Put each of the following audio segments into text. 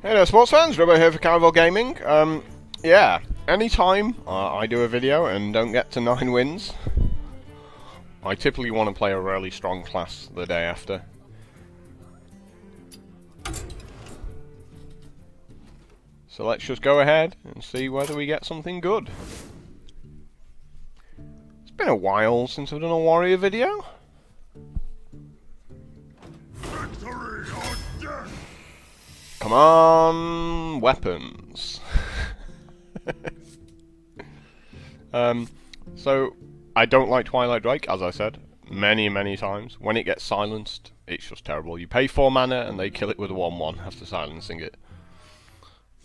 Hey there, sports fans. Robbo here for Caravel Gaming. Yeah, anytime I do a video and don't get to 9 wins, I typically want to play a really strong class the day after. So let's just go ahead and see whether we get something good. It's been a while since I've done a warrior video. Come on, weapons. So I don't like Twilight Drake, as I said many times. When it gets silenced, it's just terrible. You pay 4 mana and they kill it with a 1/1 after silencing it.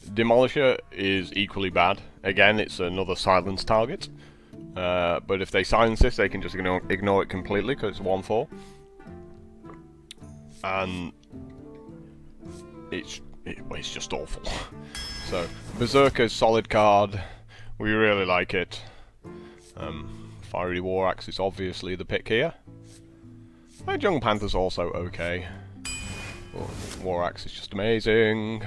Demolisher is equally bad. Again, it's another silence target. But if they silence this, they can just ignore it completely because it's 1/4. And it's just awful. So Berserker's solid card. We really like it. Fiery War Axe is obviously the pick here. Jungle Panther's also okay. But War Axe is just amazing.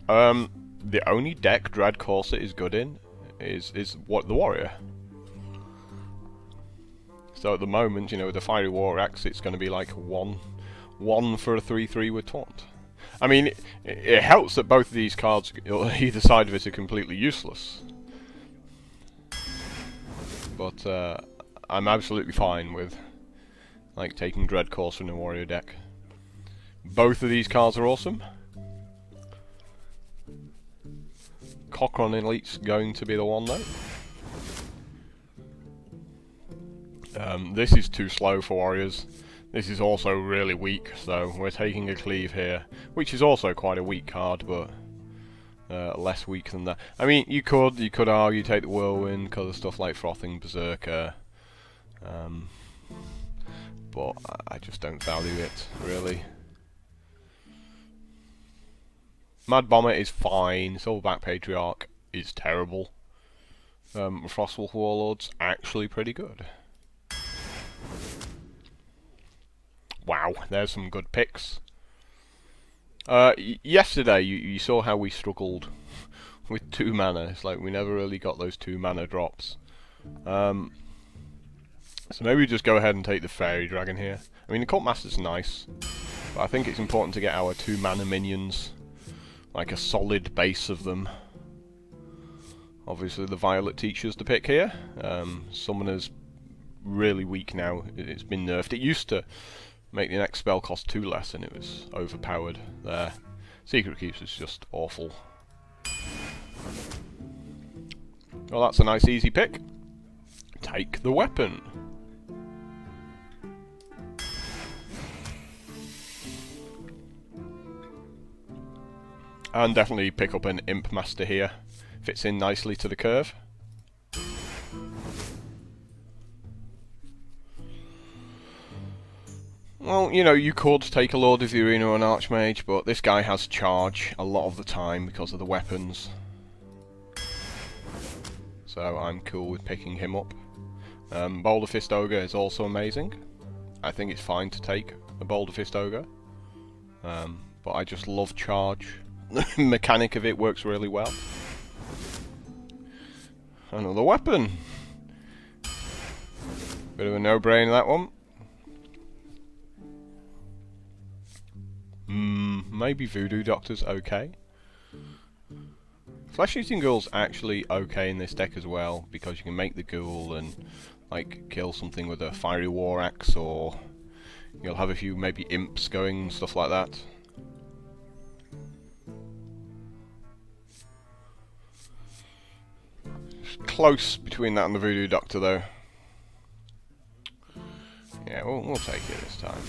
The only deck Dread Corset is good in is what the Warrior. So at the moment, you know, with the Fiery War Axe, it's going to be like one for a 3/3 with Taunt. I mean, it helps that both of these cards, either side of it, are completely useless. But I'm absolutely fine with like taking Dread Course in a Warrior deck. Both of these cards are awesome. Cochran Elite's going to be the one though. This is too slow for Warriors. This is also really weak, so we're taking a Cleave here, which is also quite a weak card, but less weak than that. I mean, you could argue take the Whirlwind because of stuff like Frothing Berserker, but I just don't value it really. Mad Bomber is fine. Silverback Patriarch is terrible. Frostwolf Warlord's actually pretty good. Wow, there's some good picks. Yesterday, you saw how we struggled with 2 mana. It's like we never really got those 2 mana drops. So maybe we just go ahead and take the Fairy Dragon here. I mean, the Cult Master's nice, but I think it's important to get our 2 mana minions, like a solid base of them. Obviously, the Violet Teacher's the pick here. Summoner's really weak now. It's been nerfed. It used to make the next spell cost 2 less, and it was overpowered there. Secret Keeps is just awful. Well, that's a nice easy pick. Take the weapon. And definitely pick up an Imp Master here. Fits in nicely to the curve. Well, you know, you could take a Lord of the Arena or an Archmage, but this guy has charge a lot of the time because of the weapons. So I'm cool with picking him up. Boulder Fist Ogre is also amazing. I think it's fine to take a Boulder Fist Ogre. But I just love charge. The mechanic of it works really well. Another weapon. Bit of a no-brainer, that one. Maybe Voodoo Doctor's okay. Flesh Eating Ghoul's actually okay in this deck as well, because you can make the ghoul and like kill something with a Fiery War Axe, or you'll have a few maybe imps going, stuff like that. It's close between that and the Voodoo Doctor though. Yeah, we'll take it this time.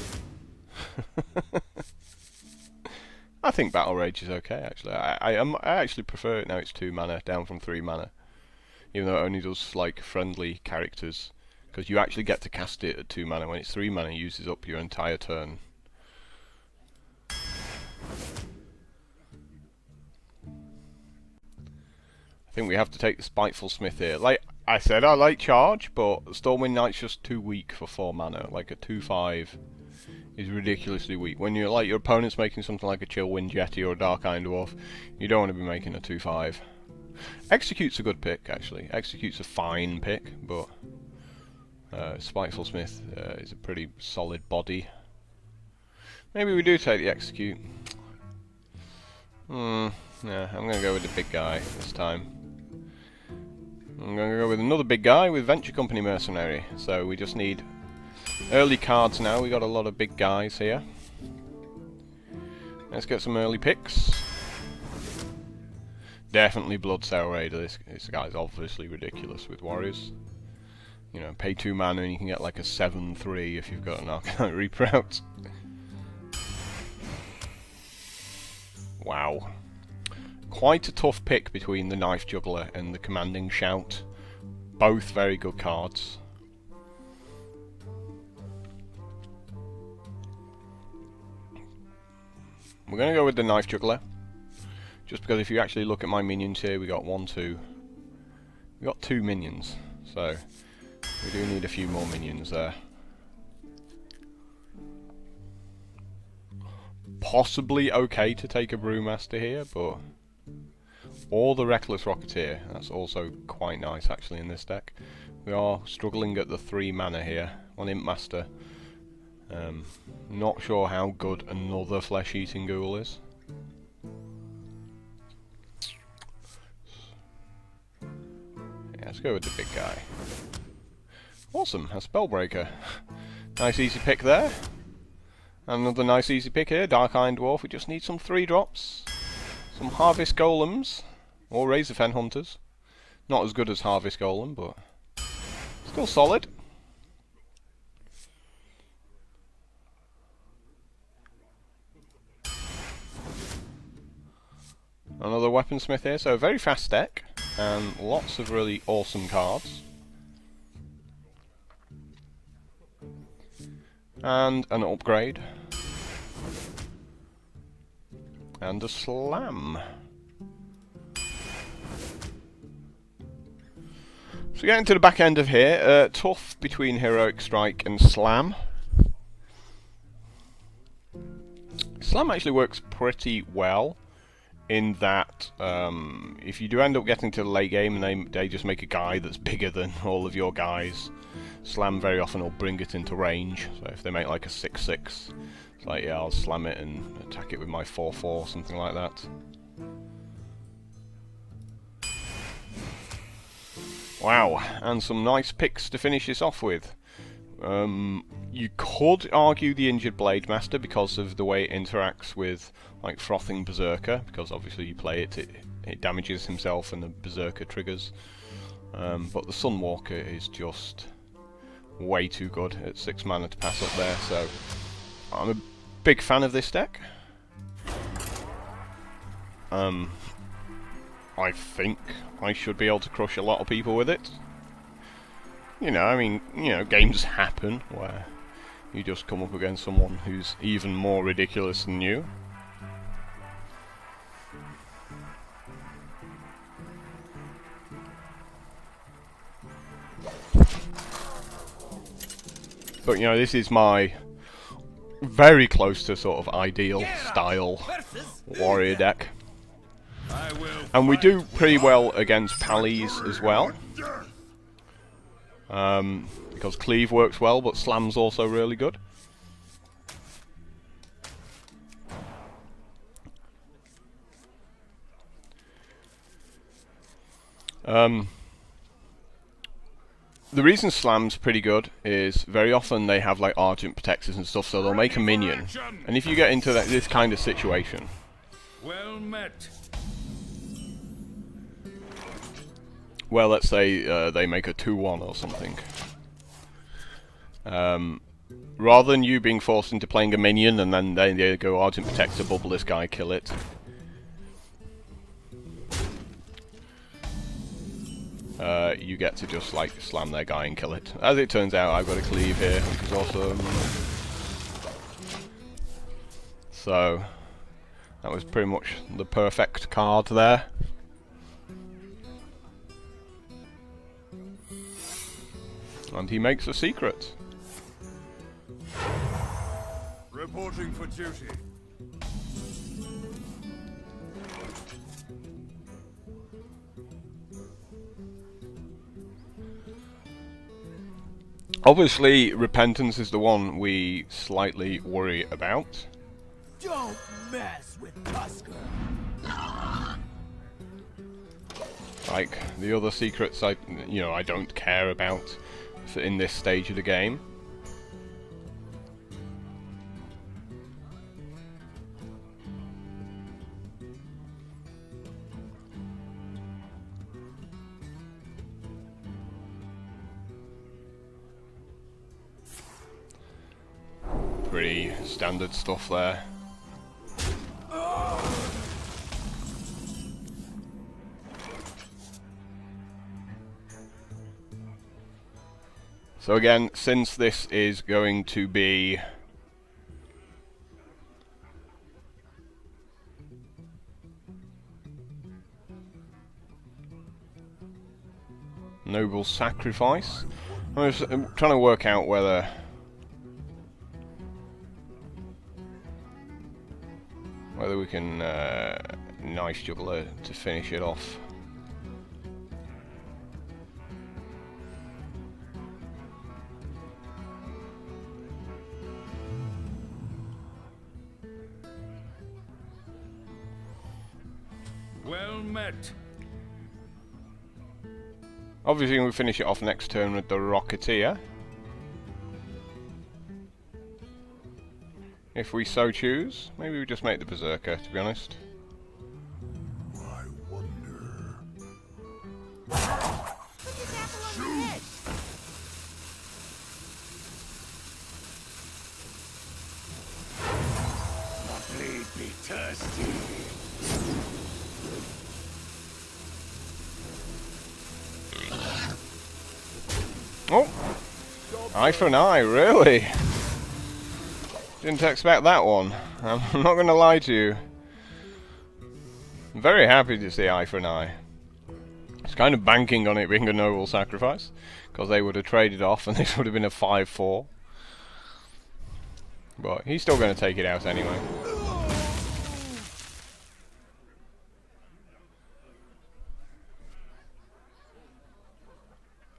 I think Battle Rage is okay, actually. I actually prefer it now it's 2 mana, down from 3 mana. Even though it only does, like, friendly characters. Because you actually get to cast it at 2 mana. When it's 3 mana, it uses up your entire turn. I think we have to take the Spiteful Smith here. Like I said, I like charge, but Stormwind Knight's just too weak for 4 mana. Like a 2/5 is ridiculously weak. When you're like your opponent's making something like a Chill Wind Jetty or a Dark Iron Dwarf, you don't want to be making a 2/5. Execute's a good pick, actually. Execute's a fine pick, but Spiteful Smith is a pretty solid body. Maybe we do take the Execute. Yeah, I'm going to go with the big guy this time. I'm going to go with another big guy with Venture Company Mercenary. So we just need early cards now. We got a lot of big guys here. Let's get some early picks. Definitely Bloodsail Raider. This guy's obviously ridiculous with warriors. You know, pay 2 mana and you can get like a 7/3 if you've got an Arcanite Reaper out. Wow. Quite a tough pick between the Knife Juggler and the Commanding Shout. Both very good cards. We're going to go with the Knife Juggler. Just because if you actually look at my minions here, we got 1, 2. We got 2 minions. So we do need a few more minions there. Possibly okay to take a Brewmaster here, but... Or the Reckless Rocketeer. That's also quite nice actually in this deck. We are struggling at the 3 mana here on Imp Master. Not sure how good another Flesh-Eating Ghoul is. Yeah, let's go with the big guy. Awesome, a Spellbreaker. Nice easy pick there. Another nice easy pick here, Dark Iron Dwarf. We just need some 3-drops. Some Harvest Golems. Or Razorfen Hunters. Not as good as Harvest Golem, but still solid. Another Weaponsmith here, so a very fast deck. And lots of really awesome cards. And an upgrade. And a Slam. So getting to the back end of here, tough between Heroic Strike and Slam. Slam actually works pretty well in that if you do end up getting to the late game and they just make a guy that's bigger than all of your guys, Slam very often will bring it into range. So if they make like a 6/6, it's like, yeah, I'll slam it and attack it with my 4/4, something like that. Wow, and some nice picks to finish this off with. You could argue the Injured Blade Master because of the way it interacts with like Frothing Berserker, because obviously you play it, it damages himself and the Berserker triggers. But the Sunwalker is just way too good at 6 mana to pass up there, so I'm a big fan of this deck. I think I should be able to crush a lot of people with it. You know, I mean, you know, games happen where you just come up against someone who's even more ridiculous than you. But, you know, this is my very close to sort of ideal style warrior deck. And we do pretty well against Pallies as well. Because Cleave works well, but Slam's also really good. The reason Slam's pretty good is very often they have like Argent Protectors and stuff, so they'll make a minion. And if you get into this kind of situation, well met. Well, let's say they make a 2/1 or something. Rather than you being forced into playing a minion and then they go Argent Protector, bubble this guy, kill it. You get to just like slam their guy and kill it. As it turns out, I've got a Cleave here, which is awesome. So that was pretty much the perfect card there. And he makes a secret. Reporting for duty. Obviously, repentance is the one we slightly worry about. Don't mess with Tusker. Like the other secrets, I don't care about in this stage of the game. Pretty standard stuff there. So again, since this is going to be noble sacrifice, I'm trying to work out whether we can nice juggler to finish it off. Well met. Obviously we finish it off next turn with the Rocketeer, if we so choose. Maybe we just make the Berserker, to be honest. I wonder. Be thirsty. Oh! Eye for an eye, really? Didn't expect that one. I'm not going to lie to you. I'm very happy to see eye for an eye. It's kind of banking on it being a noble sacrifice, because they would have traded off and this would have been a 5-4. But he's still going to take it out anyway.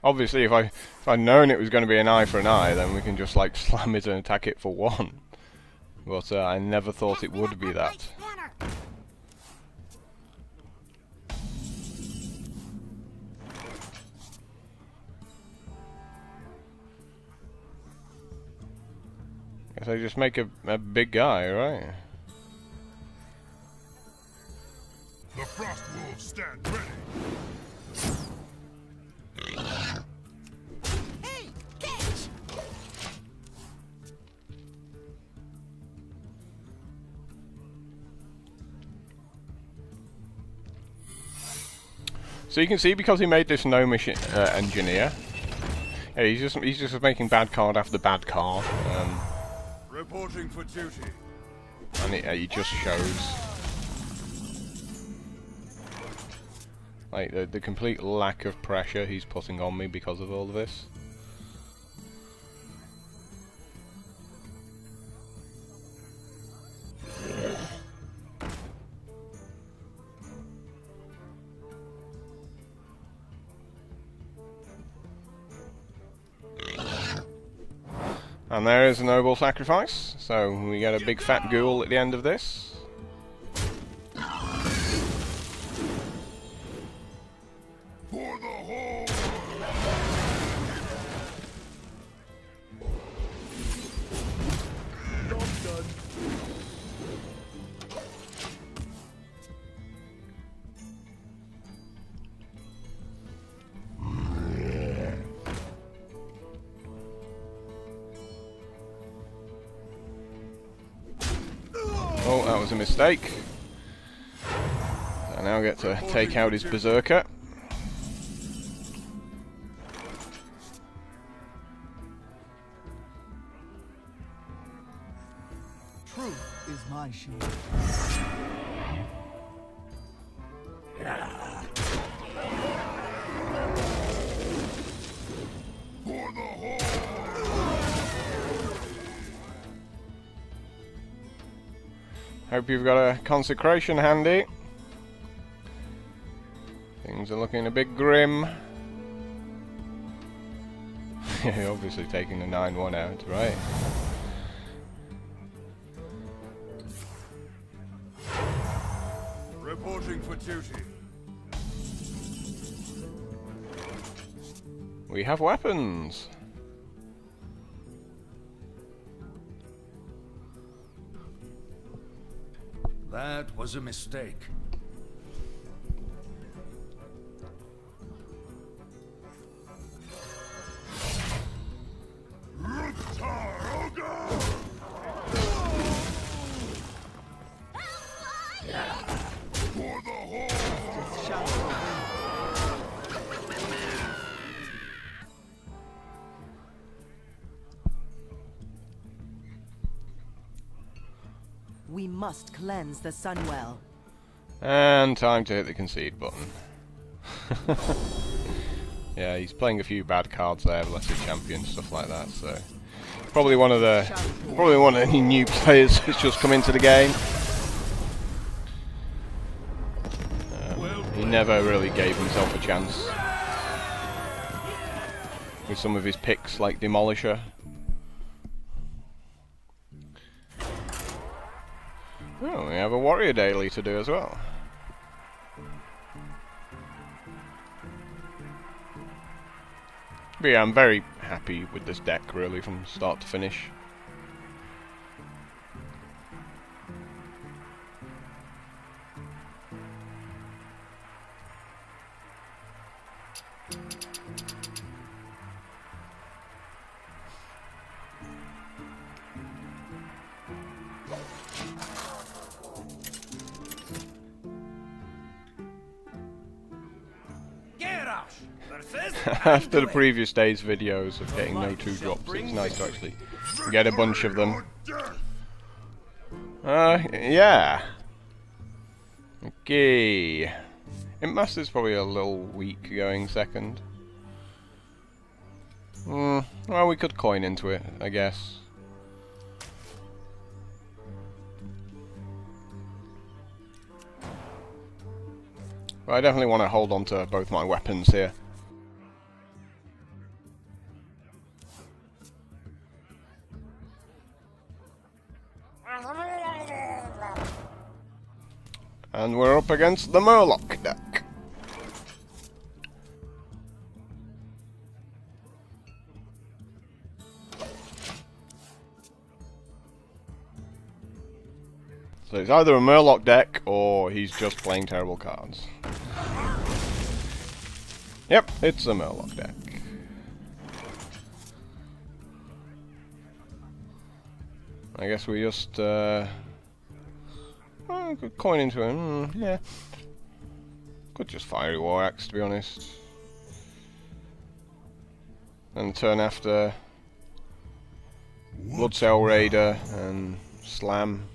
Obviously, if I'd known it was going to be an eye for an eye, then we can just like slam it and attack it for 1. But I never thought it would be that. Guess I just make a big guy, right? The frost wolves stand ready. Hey, catch! So you can see, because he made this gnomish engineer, yeah, he's just making bad card after bad card, Reporting for duty. and he just shows like the complete lack of pressure he's putting on me because of all of this. And there is a noble sacrifice, so we get a big fat ghoul at the end of this. For the whole. Oh, that was a mistake. I now get to take out his Berserker. Truth is my shield. For the whole. Hope you've got a consecration handy. Things are looking a bit grim. Obviously taking the 9-1 out, right? Reporting for duty. We have weapons. That was a mistake. For the whole. We must cleanse the Sunwell. And time to hit the concede button. Yeah, he's playing a few bad cards there, Blessed Champion, stuff like that, so probably one of the new players that's just come into the game. He never really gave himself a chance with some of his picks like Demolisher. Oh, we have a warrior daily to do as well. But yeah, I'm very happy with this deck really from start to finish. After the previous day's videos of getting no 2-drops, it's nice to actually get a bunch of them. Yeah. Okay. Impmaster's probably a little weak going second. Well, we could coin into it, I guess. But I definitely want to hold on to both my weapons here. And we're up against the Murloc deck. So it's either a Murloc deck or he's just playing terrible cards. Yep, it's a Murloc deck. I guess we just could coin into him. Yeah. Could just Fiery War Axe, to be honest. And turn after Bloodsail Raider and Slam.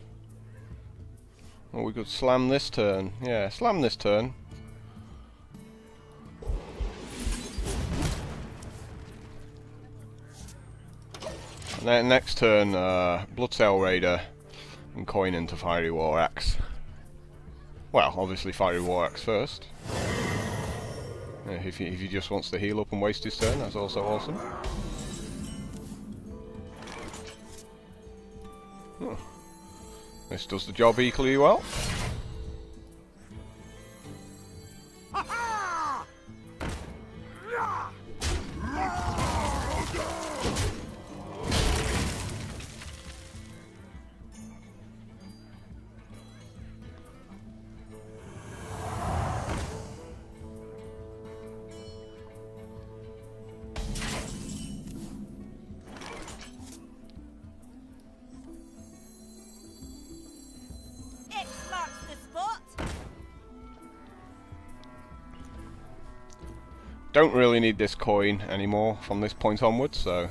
Or we could slam this turn. Yeah, slam this turn. And then next turn, Bloodsail Raider and coin into Fiery War Axe. Well, obviously Fiery War Axe first. If he just wants to heal up and waste his turn, that's also awesome. Oh. This does the job equally well. Don't really need this coin anymore from this point onwards, so...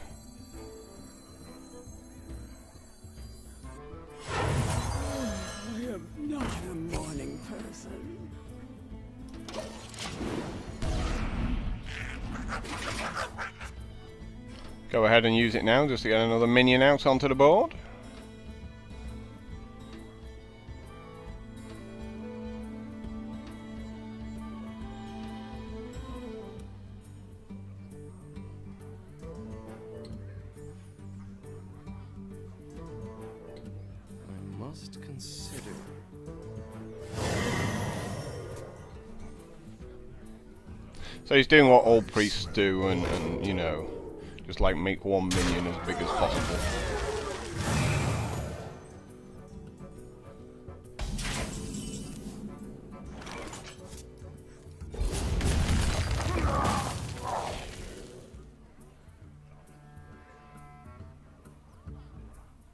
I am not a morning person. Go ahead and use it now, just to get another minion out onto the board. must consider. So he's doing what all priests do, and you know, just like make one minion as big as possible.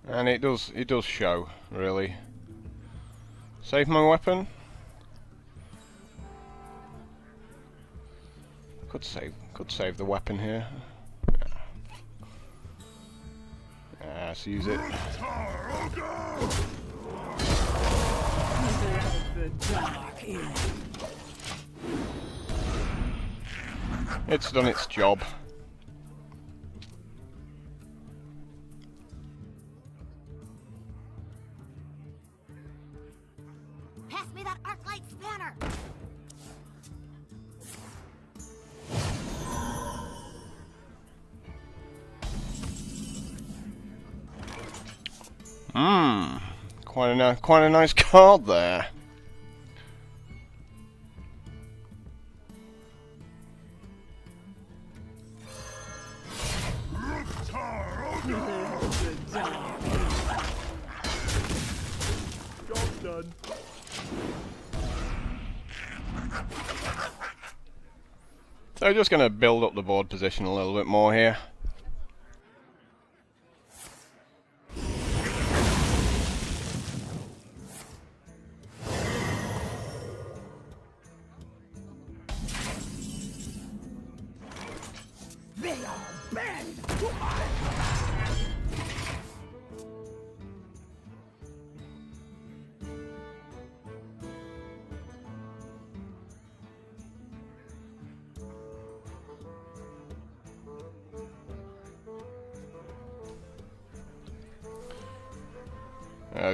And it does show, really. Save my weapon. Could save the weapon here. Let's use it. The dark end. It's done its job. Pass me that arc light spanner! Quite a nice card there. The dark end. Job done. So just going to build up the board position a little bit more here. They all bend.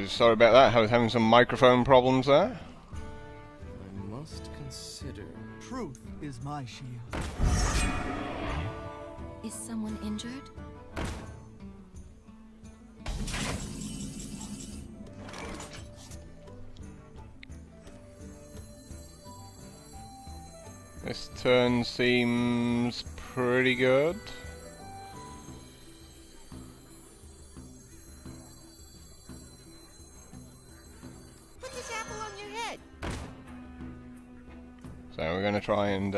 Just sorry about that, I was having some microphone problems there. I must consider. Truth is my shield. Is someone injured? This turn seems pretty good. Put this apple on your head! So we're going to try and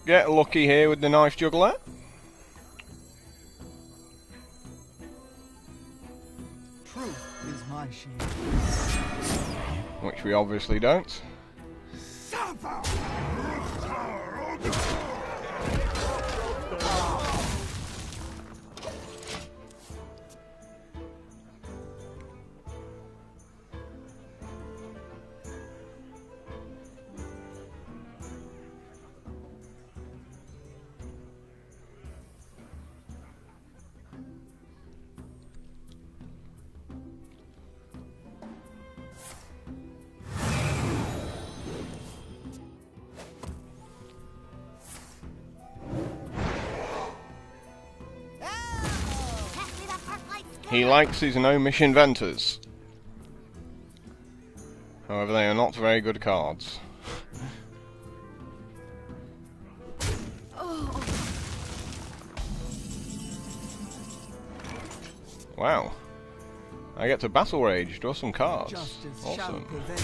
get lucky here with the knife juggler. Truth is my shield. Which we obviously don't. Suffer. Pass me that arc light spanner! He likes his gnomish inventors. However, they are not very good cards. Wow. I get to battle rage, draw some cards. Justice shall Awesome. prevail.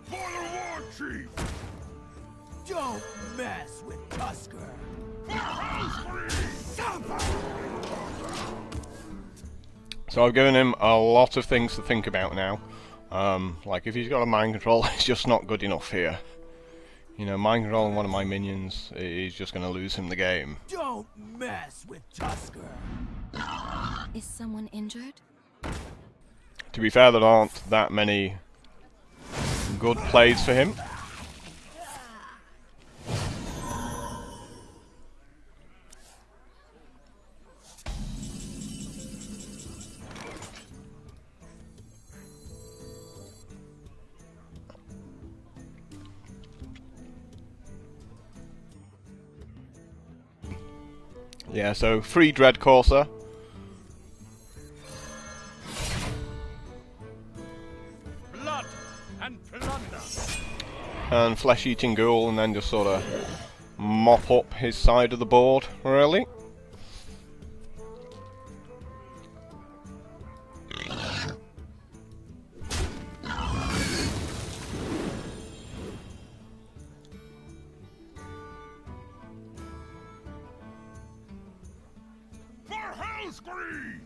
For the war chief! Don't mess with Tusker. For house Suffer. So I've given him a lot of things to think about now. Like if he's got a mind control, it's just not good enough here. You know, mind controlling one of my minions is just going to lose him the game. Don't mess with Tusker. Is someone injured? To be fair, there aren't that many good plays for him. Yeah, so 3 Dread Courser. Blood and plunder. And Flesh-Eating Ghoul, and then just sort of mop up his side of the board, really. For Hellscream!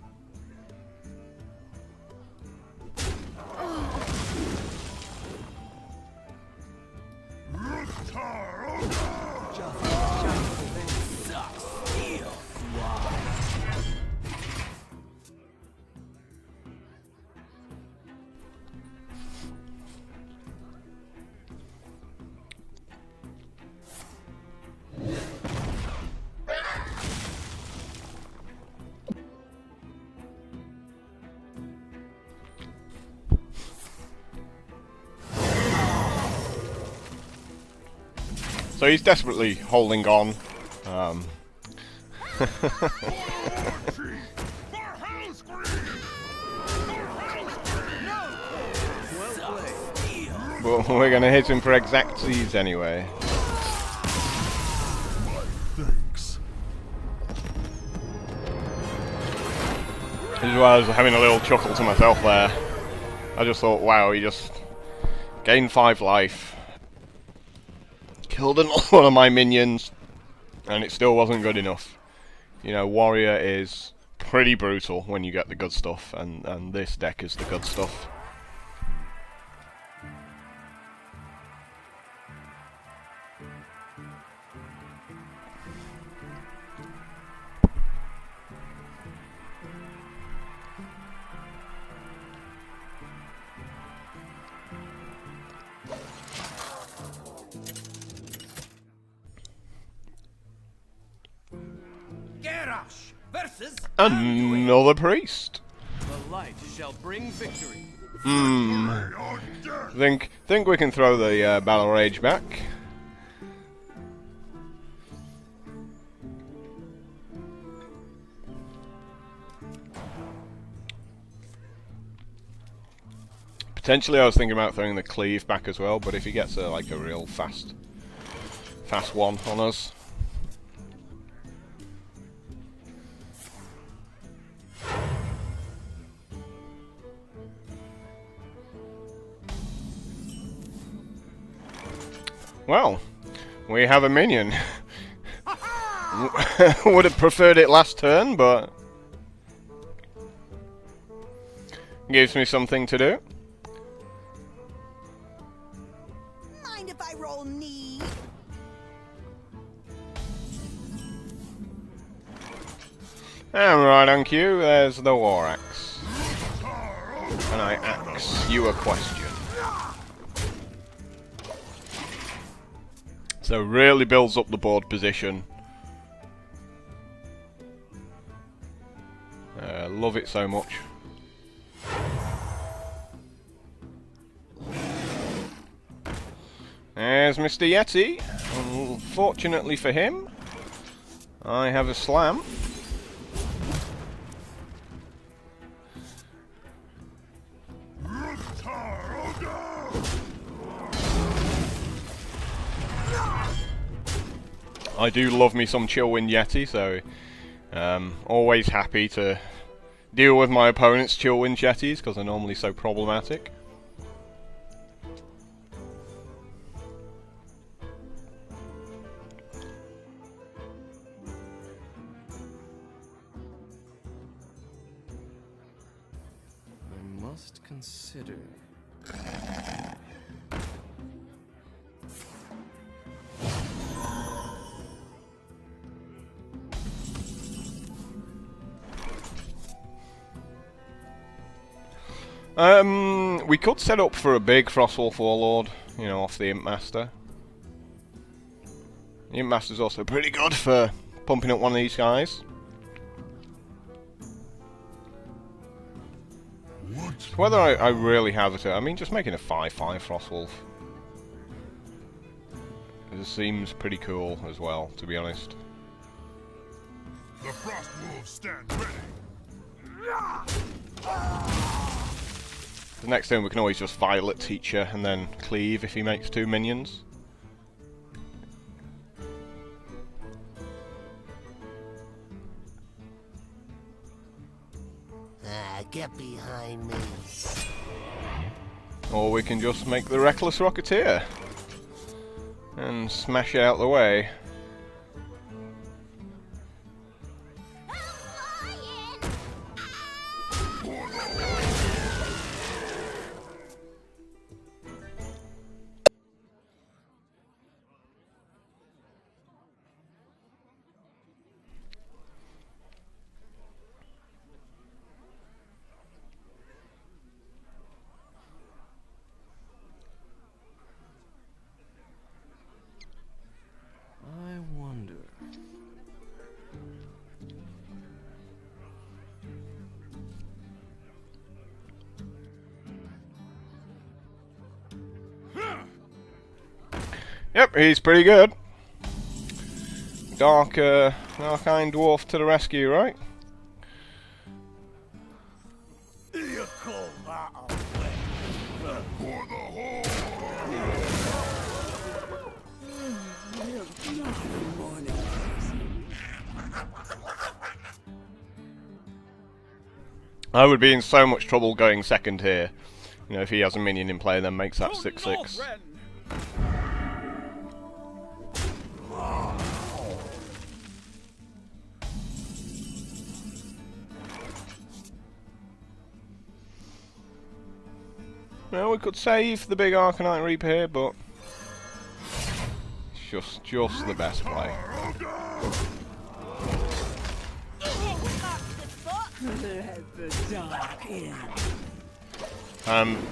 So he's desperately holding on. For Hellscream! But we're going to hit him for exactsies anyway. Thanks. This is why I was having a little chuckle to myself there. I just thought, wow, he just gained 5 life. Killed one of my minions, and it still wasn't good enough. You know, Warrior is pretty brutal when you get the good stuff, and this deck is the good stuff. Garrosh versus Another priest. The light shall bring victory. Think we can throw the Battle Rage back. Potentially, I was thinking about throwing the Cleave back as well, but if he gets like a real fast one on us. Well, we have a minion. Would have preferred it last turn, but gives me something to do. Mind if I roll knee? And right on cue, there's the War Axe. And I axe you a question. So really builds up the board position. Love it so much. There's Mr. Yeti. Unfortunately for him, I have a slam. I do love me some Chillwind Yeti, so always happy to deal with my opponent's Chillwind Yetis because they're normally so problematic. I must consider. We could set up for a big Frostwolf Warlord, you know, off the Imp Master. The Imp Master's also pretty good for pumping up one of these guys. Whether I really have it, I mean, just making a 5/5 Frostwolf. It seems pretty cool as well, to be honest. Frost wolves stand ready. The next thing we can always just Violet Teacher and then cleave if he makes 2 minions. Get behind me. Or we can just make the Reckless Rocketeer and smash it out the way. I wonder. Yep, he's pretty good. Dark-eyed Dwarf to the rescue, right? You call that a For the whole. I would be in so much trouble going second here. You know, if he has a minion in play, then makes that 6/6. Well, we could save the big Arcanite Reaper here, but it's just the best play.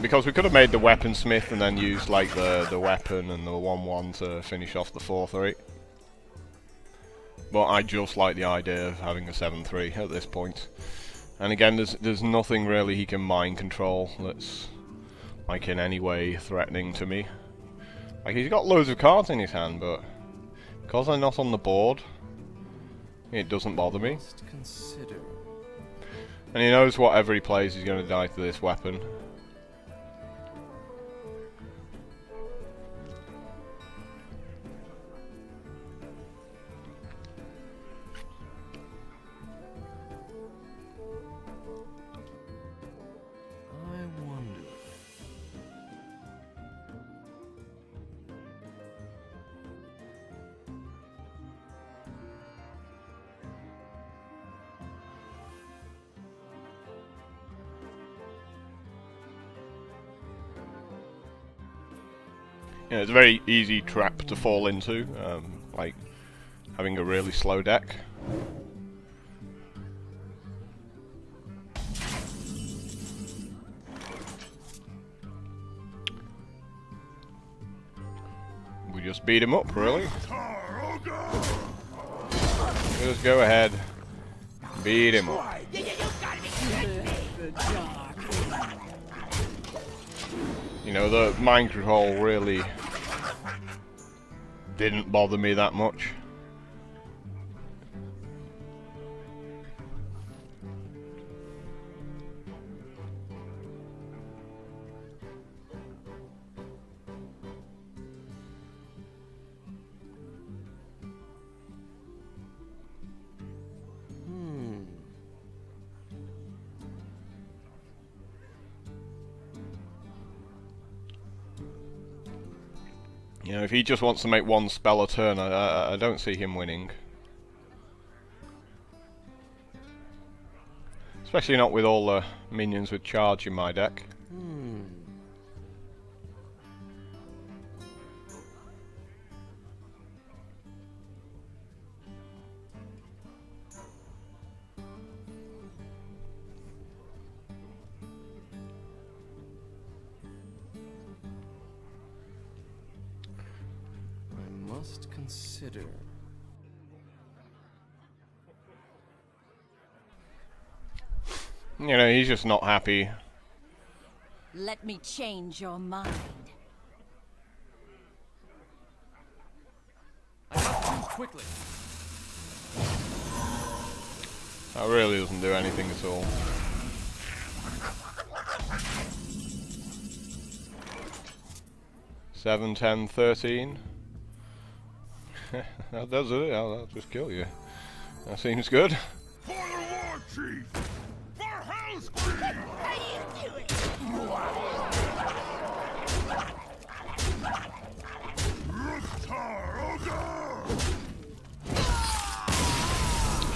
Because we could have made the Weaponsmith and then used like the weapon and the 1/1 to finish off the 4/3. But I just like the idea of having a 7/3 at this point. And again, there's nothing really he can mind control that's like in any way threatening to me. Like, he's got loads of cards in his hand, but because they're not on the board, it doesn't bother me. Must consider. And he knows whatever he plays, he's going to die to this weapon. I wonder. You know, it's a very easy trap to fall into, like having a really slow deck. We just beat him up, really. Just go ahead, beat him up. You know, the mind control really didn't bother me that much. You know, if he just wants to make one spell a turn, I don't see him winning. Especially not with all the minions with charge in my deck. Must consider. You know, he's just not happy. Let me change your mind. I must move quickly. That really doesn't do anything at all. Seven, 10, 13. That does it. That'll just kill you. That seems good. For the war chief! For Hell's Creed! How you doing? Ruktar Ogre!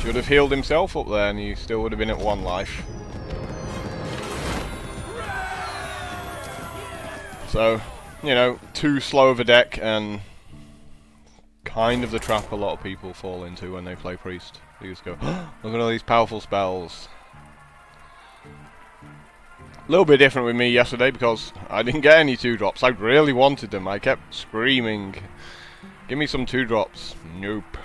Should have healed himself up there and he still would have been at 1 life. So, you know, too slow of a deck and kind of the trap a lot of people fall into when they play Priest. You just go, oh, look at all these powerful spells. A little bit different with me yesterday because I didn't get any 2-drops. I really wanted them. I kept screaming, give me some 2-drops. Nope.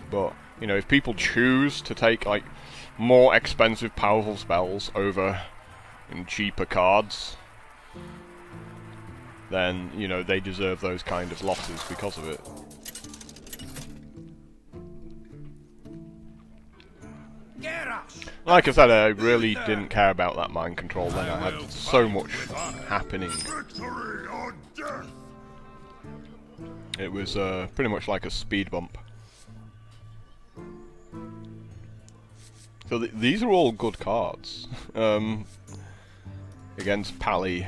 But, you know, if people choose to take, like, more expensive powerful spells over cheaper cards, then, you know, they deserve those kind of losses because of it. Like I said, I really didn't care about that mind control then. I had so much happening. Victory or death! It was pretty much like a speed bump. So these are all good cards. Against Pally.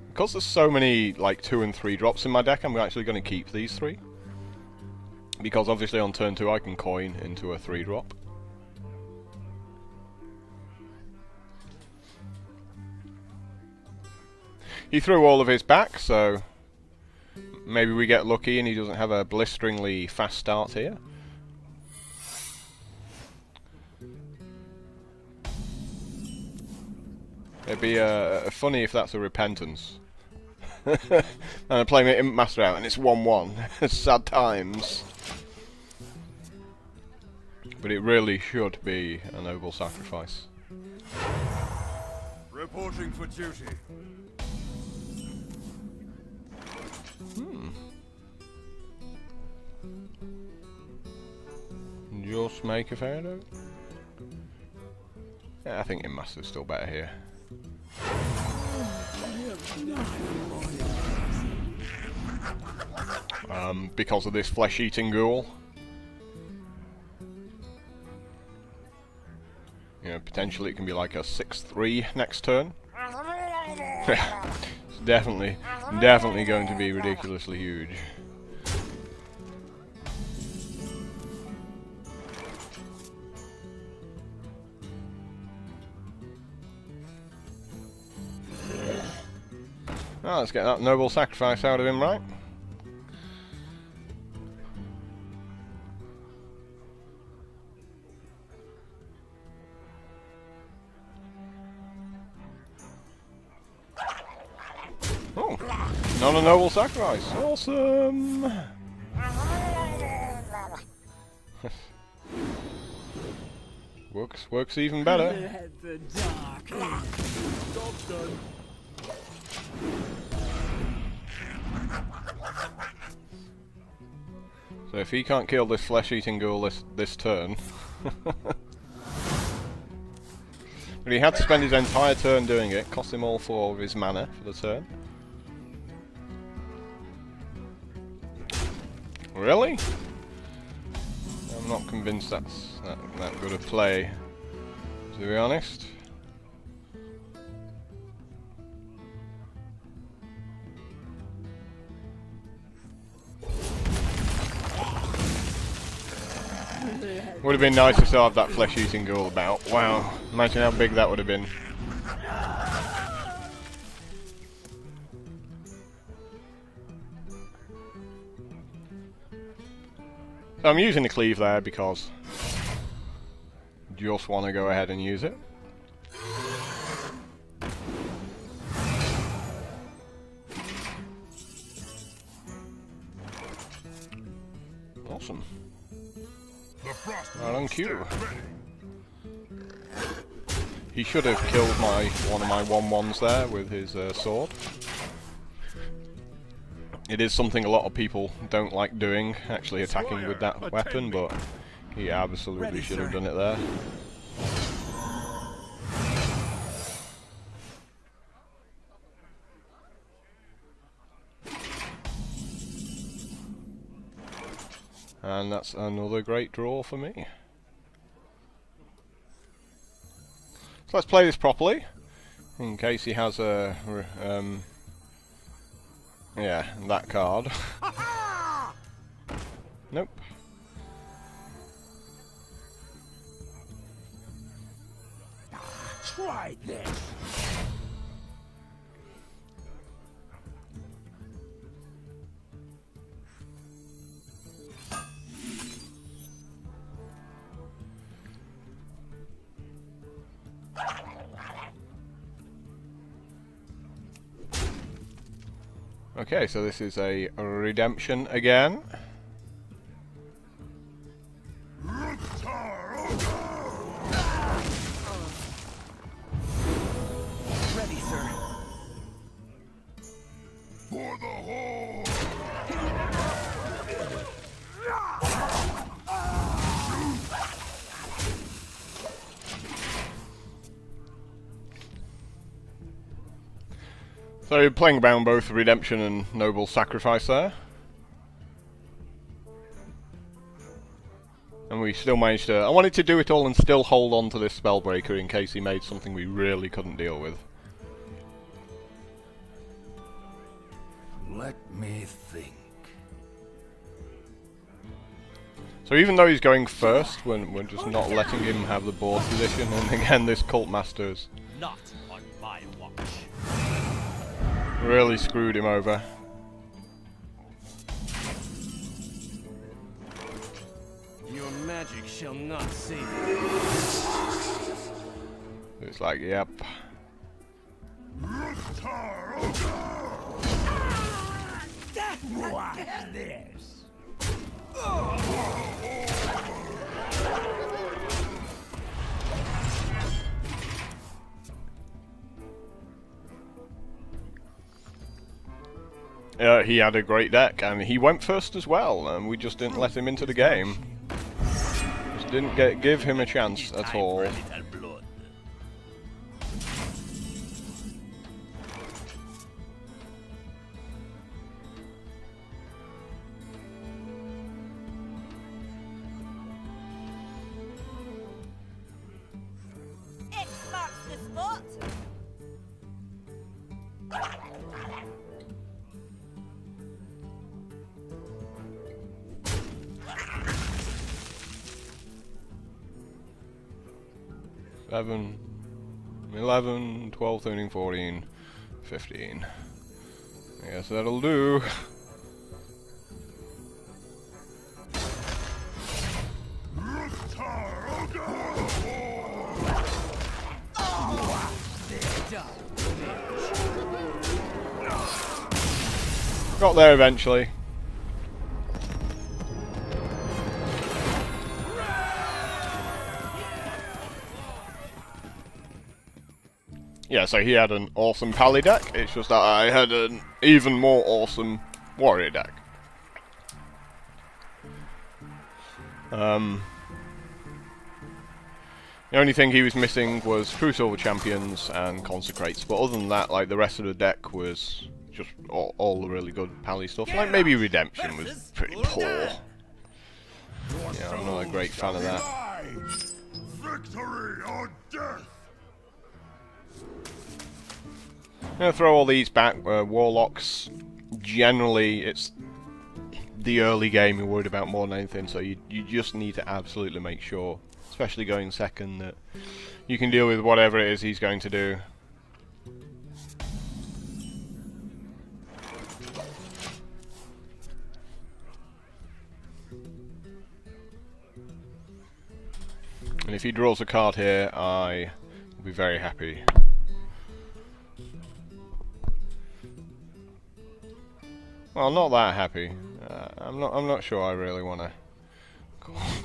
Because there's so many like 2 and 3 drops in my deck, I'm actually going to keep these 3. Because obviously on turn 2 I can coin into a 3-drop. He threw all of his back, so maybe we get lucky and he doesn't have a blisteringly fast start here. It'd be funny if that's a repentance. And I'm playing it Imp Master out and it's 1-1. Sad times. But it really should be a noble sacrifice. Reporting for duty. Just make a fair note. Yeah, I think Imp Master's still better here. Because of this flesh-eating ghoul. You know, potentially it can be like a 6-3 next turn. It's definitely going to be ridiculously huge. Oh, let's get that noble sacrifice out of him, right? Oh, not a noble sacrifice. Awesome! Works even better. Let the dark end. Job's done. So if he can't kill this flesh-eating ghoul this turn... But he had to spend his entire turn doing it, cost him all 4 of his mana for the turn. Really? I'm not convinced that's that good a play, to be honest. Would have been nice to still have that flesh-eating ghoul about. Wow, imagine how big that would have been. So I'm using the cleave there because I just want to go ahead and use it. Awesome. Right on cue. He should have killed one of my 1/1s there with his sword. It is something a lot of people don't like doing, actually attacking with that weapon, but he absolutely should have done it there. And that's another great draw for me. So let's play this properly, in case he has a, yeah, that card. Nope. Try this. Okay, so this is a redemption again. Ready, sir. For the horde! So you're playing around both redemption and noble sacrifice there. And we still managed to... I wanted to do it all and still hold on to this spellbreaker in case he made something we really couldn't deal with. Let me think. So even though he's going first, we're just not letting him have the board position, and again this cult master's Not on my watch. really screwed him over. Your magic shall not save you. It's like, yep. Watch this. He had a great deck, and he went first as well, and we just didn't let him into the game. Just didn't give him a chance at all. Little blood. X marks the spot. 7, 11, 12, 13, 14, 15. I guess that'll do. Got there eventually. Yeah, so he had an awesome Pally deck, it's just that I had an even more awesome Warrior deck. The only thing he was missing was Crucible Champions and Consecrates, but other than that, like, the rest of the deck was just all the really good Pally stuff. Like, maybe Redemption was pretty poor. Yeah, I'm not a great fan of that. Victory or death! I'm gonna throw all these back. Warlocks, generally, it's the early game you're worried about more than anything, so you just need to absolutely make sure, especially going second, that you can deal with whatever it is he's going to do. And if he draws a card here, I will be very happy. Well, not that happy. I'm not sure I really want to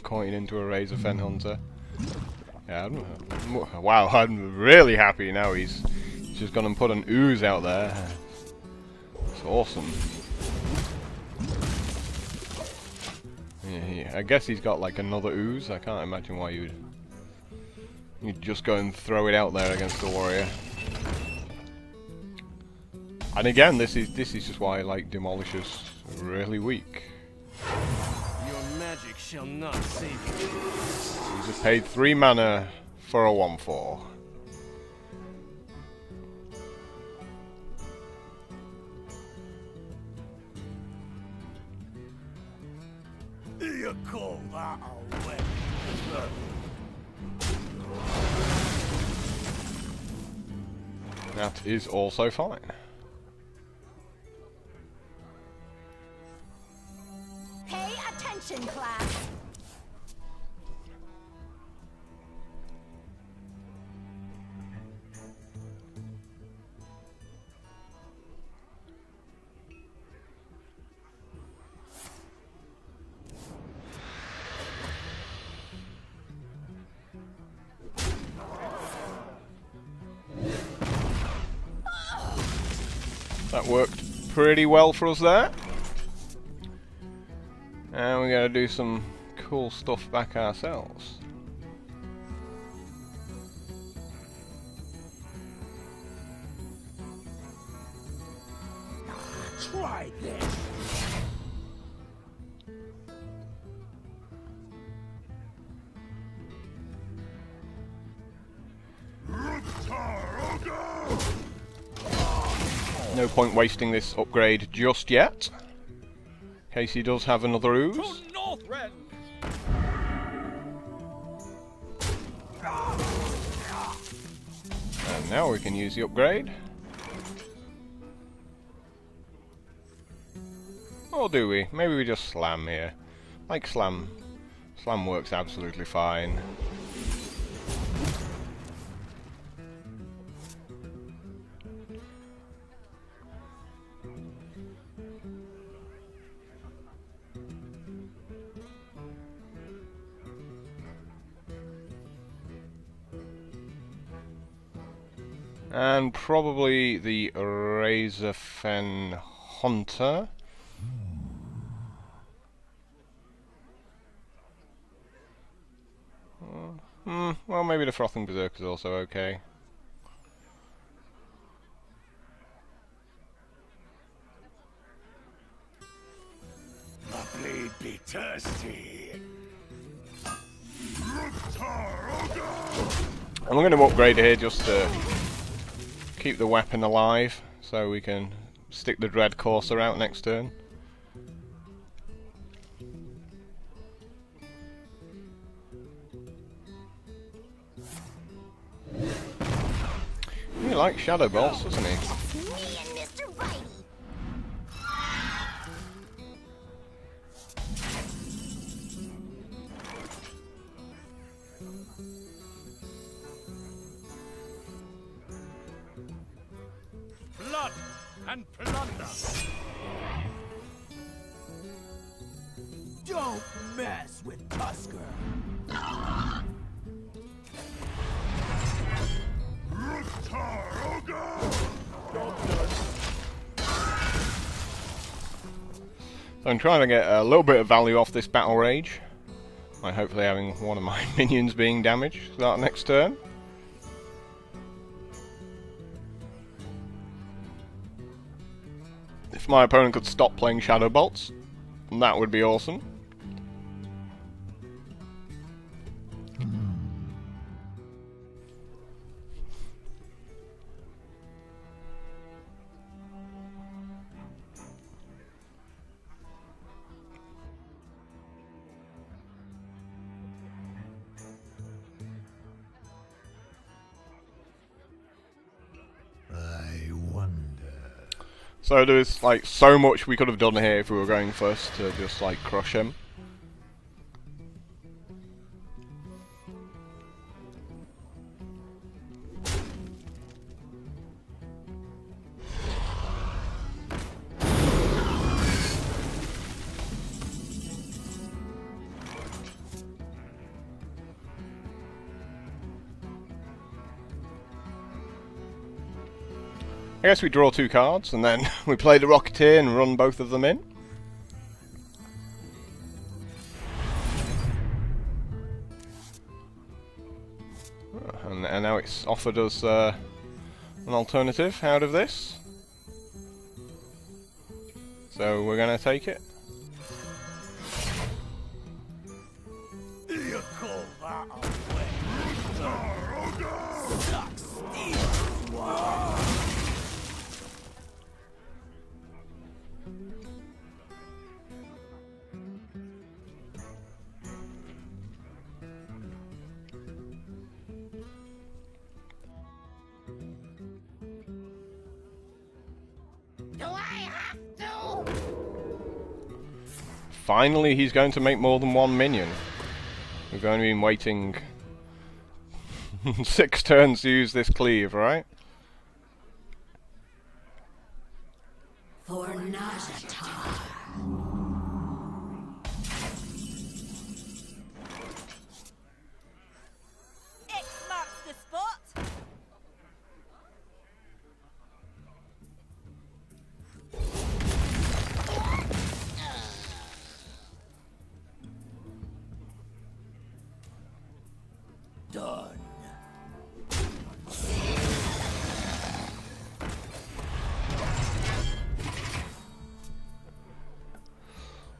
coin into a Razor Fen Hunter. Yeah, wow, I'm really happy now he's just gone and put an ooze out there. It's awesome. I guess he's got like another ooze. I can't imagine why you'd just go and throw it out there against the warrior. And again, this is just why I like Demolisher's really weak. Your magic shall not save you. He's just paid 3 mana for a 1/4. You call that a weapon? That is also fine. Pay attention, class. That worked pretty well for us there. And we're going to do some cool stuff back ourselves. Try this. No point wasting this upgrade just yet. In case he does have another ooze. And now we can use the upgrade. Or do we? Maybe we just slam here. Like slam. Slam works absolutely fine. And probably the Razorfen Hunter. Well, maybe the Frothing Berserker is also okay. My blade be thirsty. I'm going to upgrade here just to keep the weapon alive, so we can stick the Dread Courser out next turn. He likes Shadow Bolts, doesn't he? Me and Mr. Righty. Blood and plunder. Don't mess with Tusker. So I'm trying to get a little bit of value off this Battle Rage by hopefully having one of my minions being damaged start next turn. If my opponent could stop playing Shadow Bolts, that would be awesome. I wonder. So there's like so much we could have done here if we were going first to just like crush him. I guess we draw 2 cards and then we play the Rocketeer and run both of them in. now it's offered us an alternative out of this. So we're going to take it. You call that a win? Sucks steel. Finally, he's going to make more than one minion. We've only been waiting 6 turns to use this cleave, right? For Najatar. X marks the spot. Done.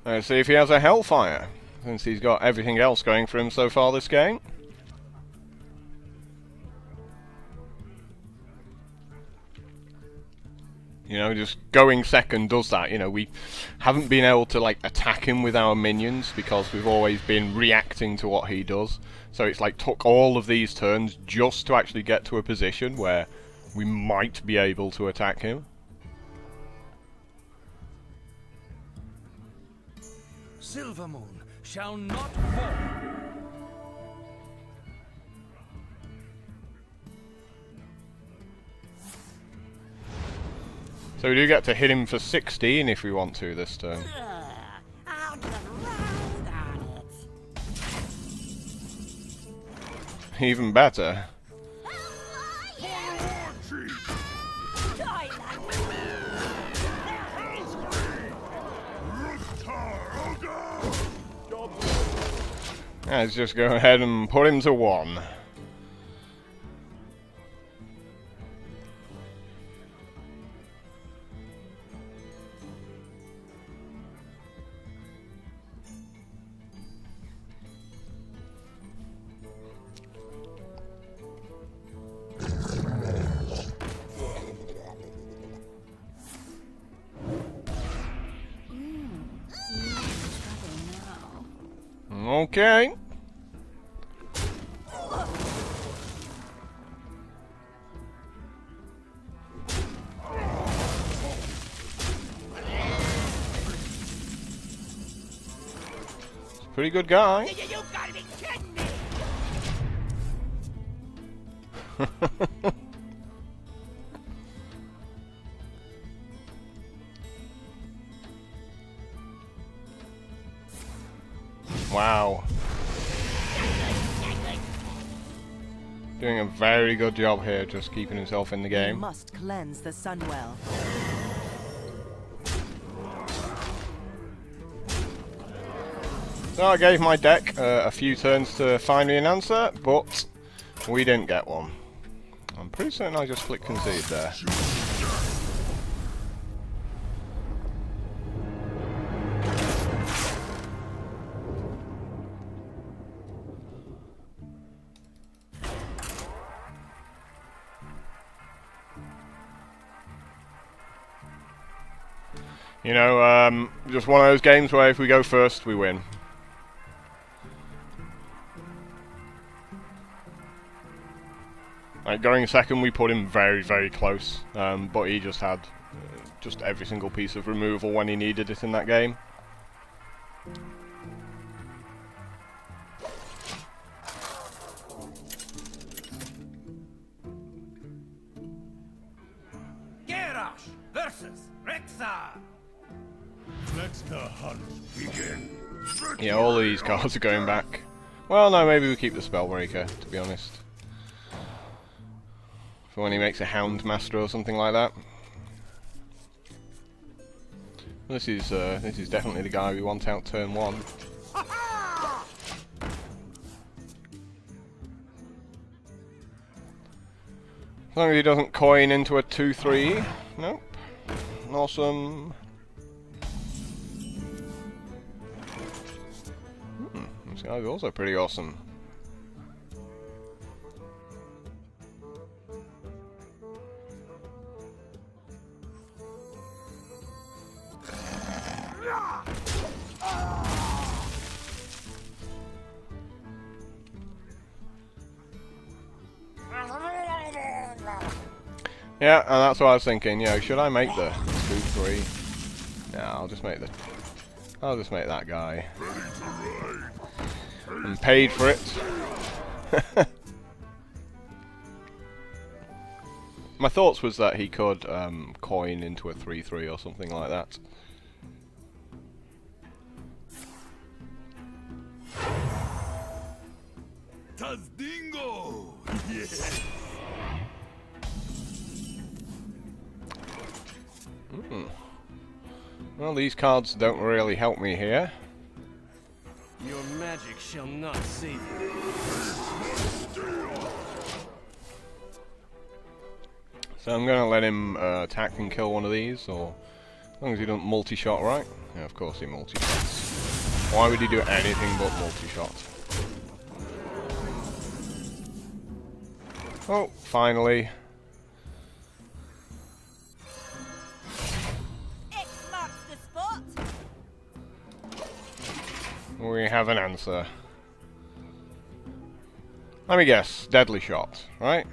Let's see if he has a Hellfire, since he's got everything else going for him so far this game. You know, just going second does that. You know, we haven't been able to like attack him with our minions because we've always been reacting to what he does. So it's like took all of these turns just to actually get to a position where we might be able to attack him. Silvermoon shall not fall. So we do get to hit him for 16 if we want to this turn. I'll get right on it. Even better. Let's just go ahead and put him to 1. Okay. Pretty good guy. You gotta be kidding me! Wow. Doing a very good job here, just keeping himself in the You game. must cleanse the Sunwell. So I gave my deck a few turns to find me an answer, but we didn't get one. I'm pretty certain I just clicked concede there. You know, just one of those games where if we go first, we win. Like going second, we put him very, very close, but he just had just every single piece of removal when he needed it in that game. Garrosh versus Rexar. Let the hunt begin. Yeah, all of these cards are going back. Well, no, maybe we keep the Spellbreaker, to be honest. For when he makes a Hound Master or something like that. This is definitely the guy we want out turn 1. As long as he doesn't coin into a 2-3. Nope. Awesome. This guy's also pretty awesome. Yeah, and that's what I was thinking. You know, should I make the 2-3? No, I'll just make that guy. And paid for it. My thoughts was that he could coin into a 3-3 or something like that. Tazdingo! Yes! Well, these cards don't really help me here. Your magic shall not save you. So I'm gonna let him attack and kill one of these, or as long as he doesn't multi-shot, right? Yeah, of course he multi-shots. Why would he do anything but multi-shot? Oh, finally. X marks the spot. We have an answer. Let me guess, deadly shot, right?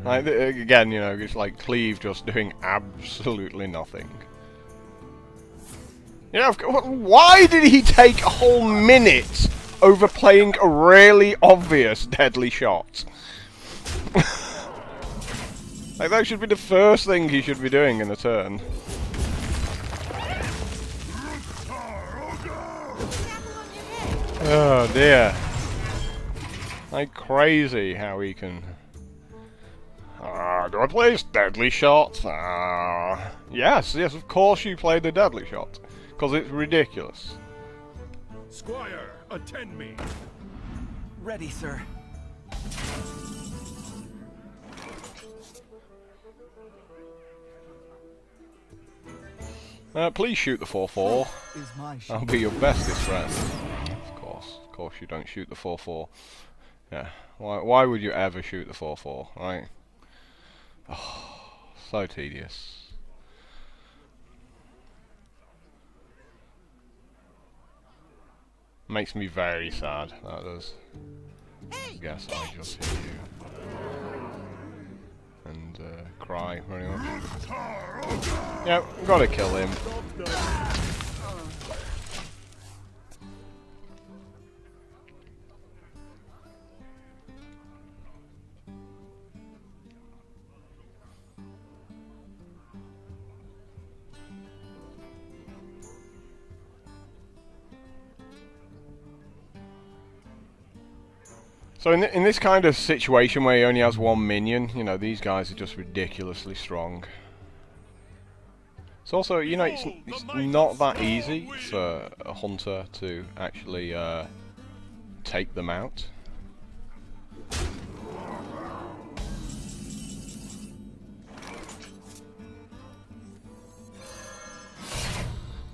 Like, again, you know, it's like Cleave just doing absolutely nothing. Yeah, why did he take a whole minute over playing a really obvious deadly shot? Like, that should be the first thing he should be doing in a turn. Oh dear. Like crazy how he can... do I play this deadly shot? Yes, of course you played the deadly shot. Because it's ridiculous. Squire, attend me! Ready, sir. Please shoot the 4-4. Is my I'll be your bestest friend. Of course you don't shoot the 4-4. Yeah, why would you ever shoot the 4-4, right? Oh, so tedious. Makes me very sad, that does. I guess I just hit you. And cry, very much. Yep, gotta kill him. So in this kind of situation where he only has one minion, you know, these guys are just ridiculously strong. It's also, you know, it's not that easy for a hunter to actually take them out.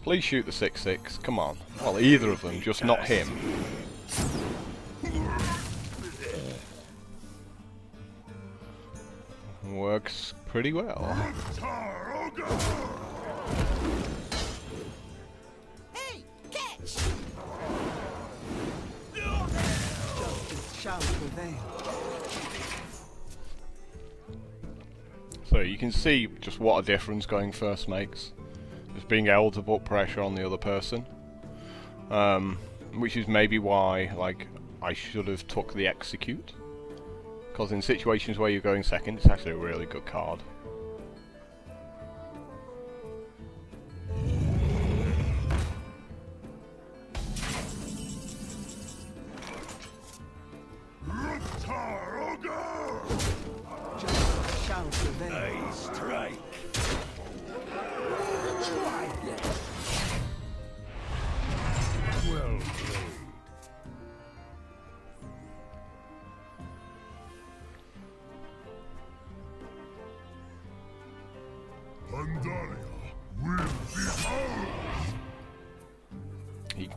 Please shoot the 6-6, come on. Well, either of them, just not him. Works pretty well. Hey, catch! justice shall prevail. So you can see just what a difference going first makes. Just being able to put pressure on the other person. Which is maybe why, like, I should have took the execute. Because in situations where you're going second, it's actually a really good card.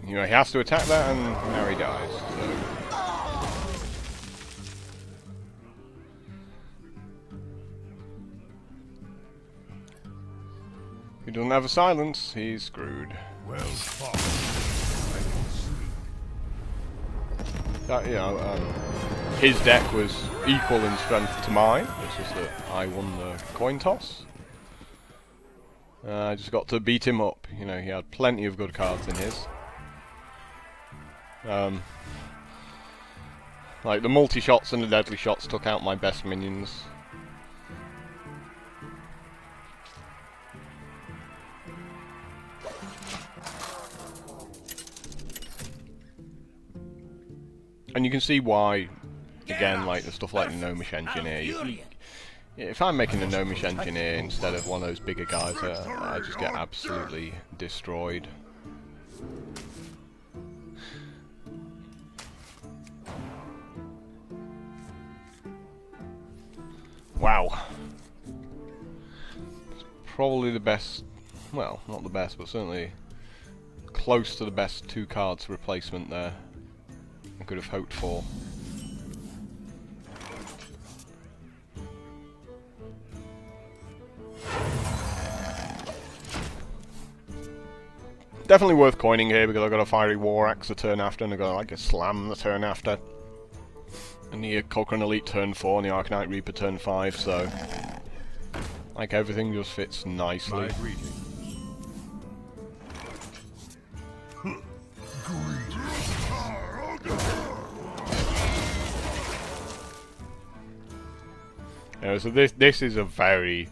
you know, he has to attack that, and now he dies. So. If he doesn't have a silence, he's screwed. Well fought. I can see. That, you know, his deck was equal in strength to mine. It's just that I won the coin toss. I just got to beat him up. You know, he had plenty of good cards in his. Like the multi-shots and the deadly shots took out my best minions. And you can see why, again, like the stuff like the Gnomish Engineer. If I'm making a Gnomish Engineer instead of one of those bigger guys, I just get absolutely destroyed. Wow. It's probably the best, well, not the best, but certainly close to the best 2 cards replacement there I could have hoped for. Definitely worth coining here because I've got a Fiery War Axe the turn after, and I've got like a Slam the turn after. And the Cochrane Elite turn 4 and the Arcanite Reaper turn 5, so like everything just fits nicely. My greetings. So this is a very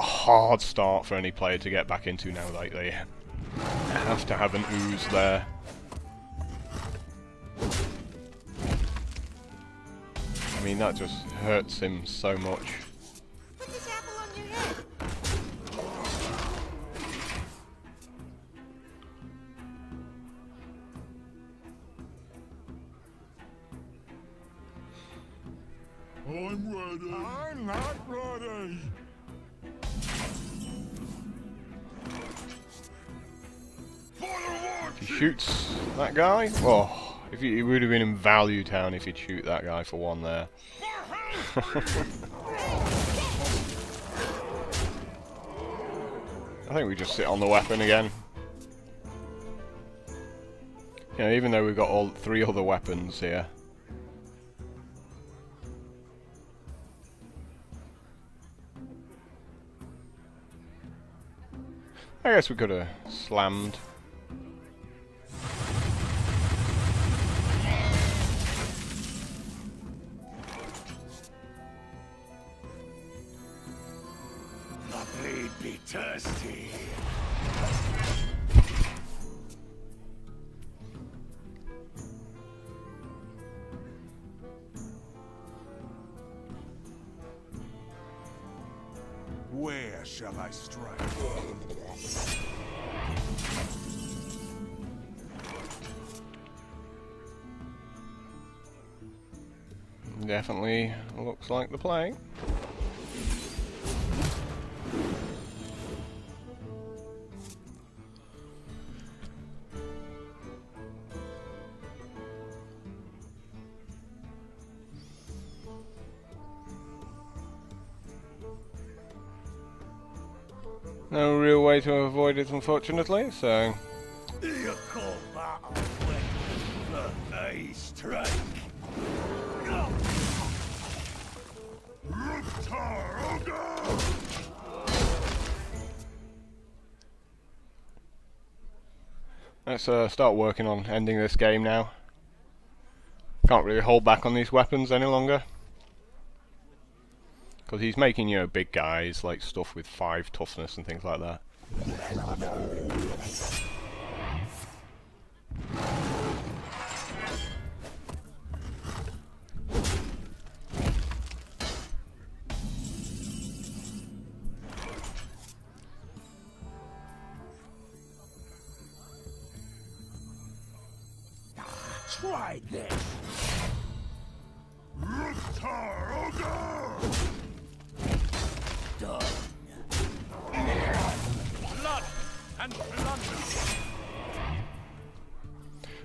hard start for any player to get back into now. Like they have to have an ooze there. I mean, that just hurts him so much. Put this apple on your head. I'm ready. I'm not ready. If he shoots that guy, oh, if he would have been in Value Town if he'd shoot that guy for 1 there. I think we just sit on the weapon again. You know, even though we've got all 3 other weapons here. I guess we could have slammed. The blade be thirsty. Where shall I strike? Definitely looks like the play. No real way to avoid it, unfortunately, so... You call that a weapon? I strike. Let's start working on ending this game now. Can't really hold back on these weapons any longer. Because he's making, you know, big guys, like stuff with 5 toughness and things like that. Try this. Done. Blood and plunder.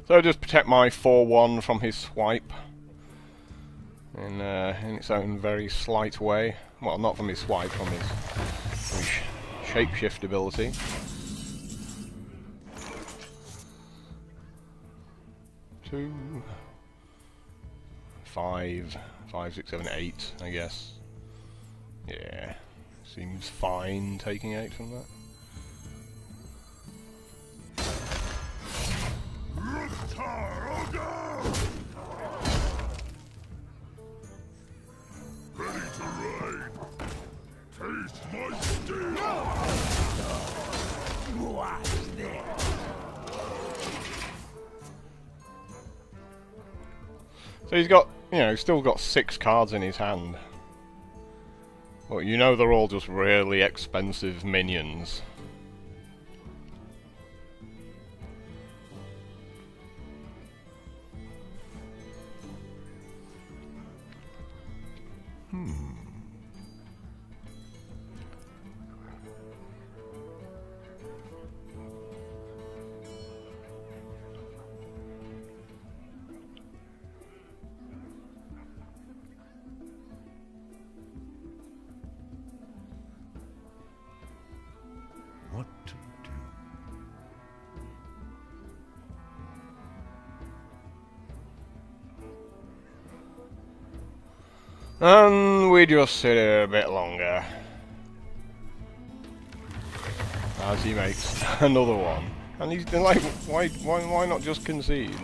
So just protect my 4-1 from his swipe in its own very slight way. Well, not from his swipe, from his shapeshift ability. 2, 5, 5, 6, 7, 8, I guess. Yeah, seems fine taking 8 from that. Ready to raid. Taste my steel. Watch this. So he's got, you know, he's still got 6 cards in his hand. But you know they're all just really expensive minions. What to do? And we just sit here a bit longer. As he makes another one. And he's like, why not just concede?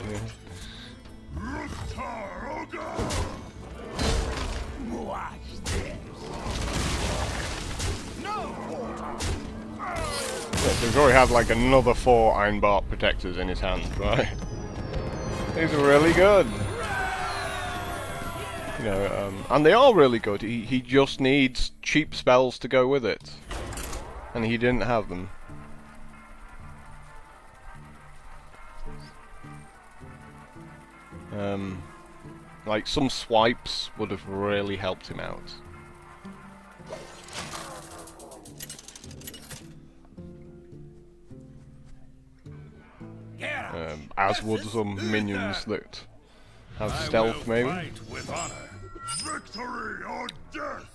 Watch this. No water. Yeah, so he's already had like another 4 Ironbark protectors in his hand, right? These are really good. You know, and they are really good. He just needs cheap spells to go with it. And he didn't have them. Like some swipes would have really helped him out. As would some minions that have stealth, maybe. With honor. Victory or death.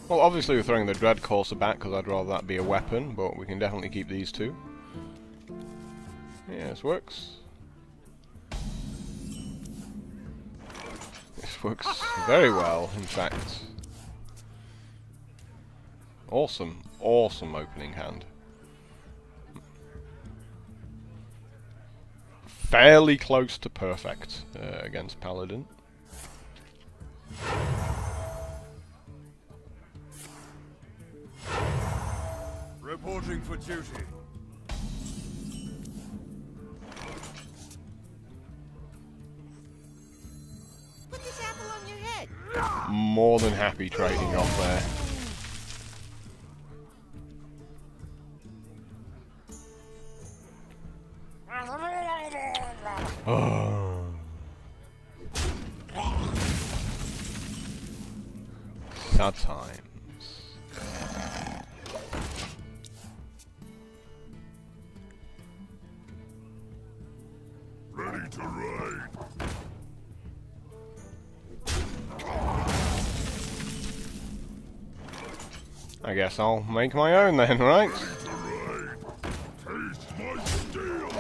Well, obviously we're throwing the Dread Courser back because I'd rather that be a weapon, but we can definitely keep these 2. Yeah, this works. This works very well, in fact. Awesome, awesome opening hand. Fairly close to perfect against Paladin. Reporting for duty. Put this apple on your head. More than happy trading off there. Oh. Sad times. Ready to raid. I guess I'll make my own then, right? Taste my steel.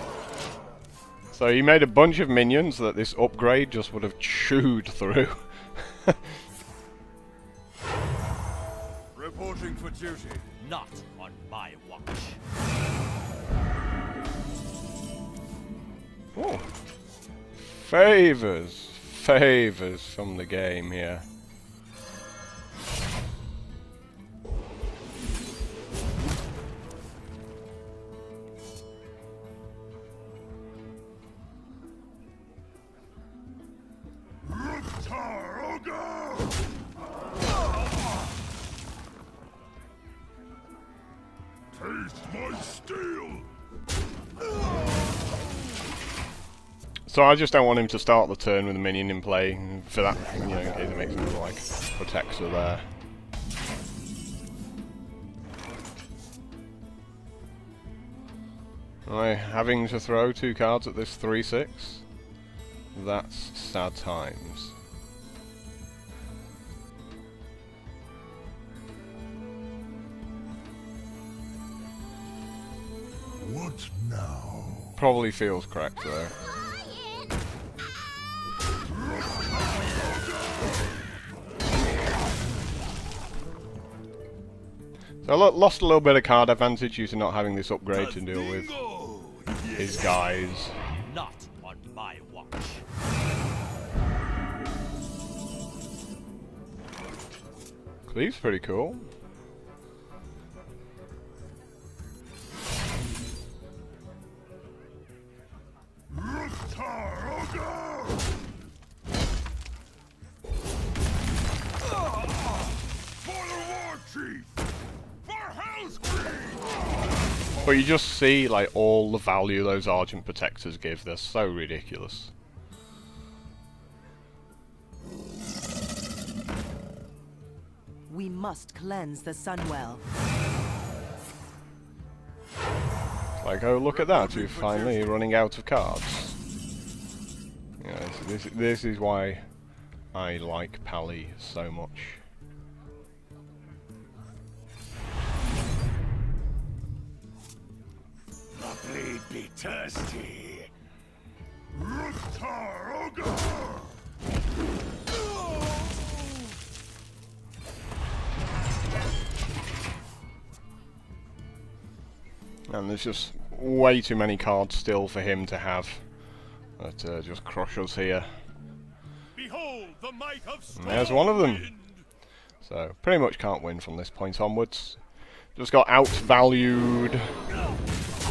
So he made a bunch of minions that this upgrade just would have chewed through. Reporting for duty. Not on my watch. Oh. Favors. Favors from the game here. Taste my steel. So I just don't want him to start the turn with a minion in play for that, you know, in case it makes him look like protector there. Am I having to throw 2 cards at this 3/6? That's sad times. What now? Probably feels correct though. So I lost a little bit of card advantage due to not having this upgrade to deal with his guys. Not on my watch. Cleave's pretty cool. But you just see like all the value those Argent Protectors give. They're so ridiculous. We must cleanse the Sunwell. Like, oh look at that, you're finally running out of cards. You know, this is why I like Pally so much. The blade be thirsty. And there's just way too many cards still for him to have that just crush us here. Behold the might of And there's one of them. wind. So pretty much can't win from this point onwards. Just got outvalued.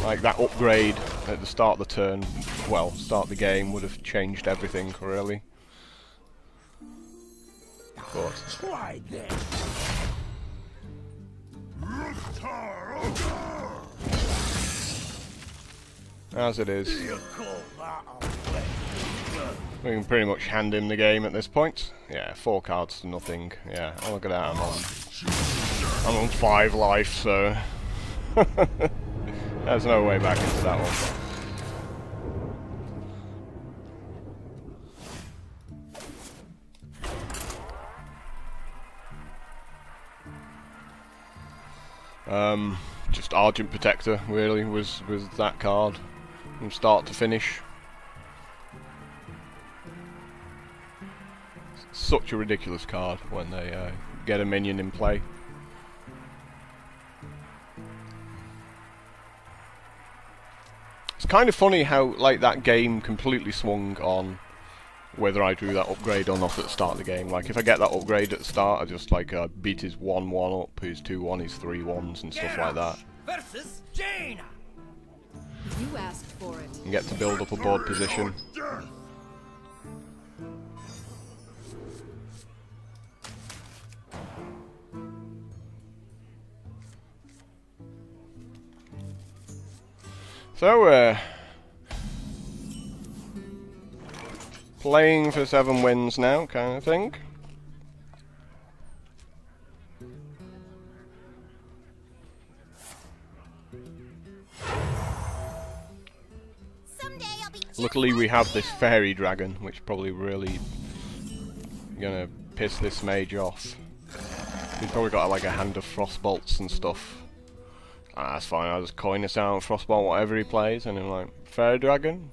Like that upgrade at the start of the turn, well, start of the game would have changed everything really. But Try this. as it is, You call that a blade? we can pretty much hand him the game at this point. Yeah, 4 cards to nothing. Yeah, oh, look at that, I'm on 5 life, so there's no way back into that one. Just Argent Protector really was that card from start to finish. Such a ridiculous card when they get a minion in play. It's kind of funny how like that game completely swung on whether I drew that upgrade or not at the start of the game. Like if I get that upgrade at the start, I just like beat his 1/1 up, his 2/1, his 3/1s and stuff like that. Versus Jaina. You asked for it. And get to build up a board position. So, playing for 7 wins now, kind of thing. Someday I'll be just Luckily we like have this you. fairy dragon, which probably really gonna piss this mage off. He's probably got like a hand of frostbolts and stuff. Ah, that's fine, I'll just coin this out and frostbolt whatever he plays, and I'm like, fairy dragon?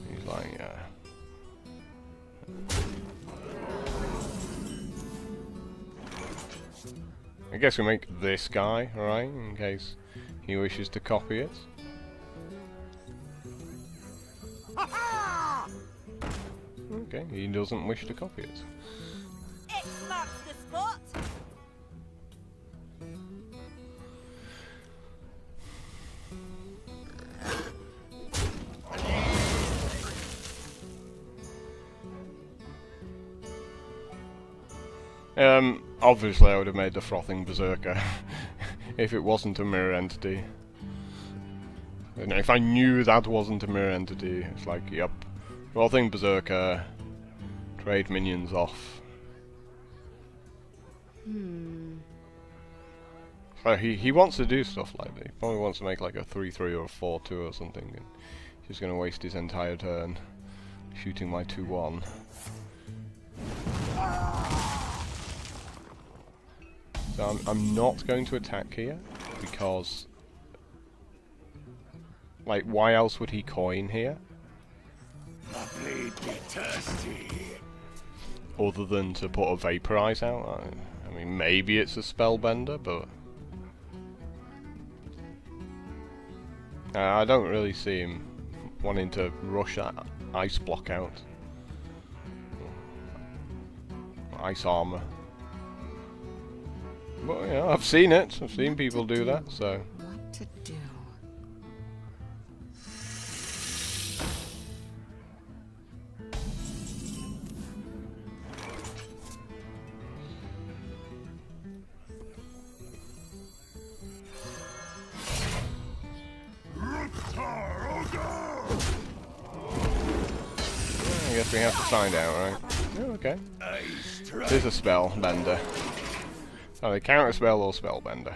He's like, yeah. I guess we make this guy, alright, in case he wishes to copy it. Okay, he doesn't wish to copy it. X marks the spot. Obviously I would have made the Frothing Berserker if it wasn't a mirror entity. And if I knew that wasn't a mirror entity, it's like, yep, Frothing Berserker, trade minions off. So he wants to do stuff like that. He probably wants to make like a 3-3 or a 4-2 or something, and he's just going to waste his entire turn shooting my 2-1. So I'm not going to attack here, because, like, why else would he coin here? My blade be thirsty. Other than to put a Vaporize out? I mean, maybe it's a Spellbender, but I don't really see him wanting to rush that Ice Block out. Ice Armor. But, you know, I've seen it. I've seen people do that, so... What to do? I guess we have to find out, right? Oh, okay. This is a Spellbender. Oh, they counter spell or Spellbender.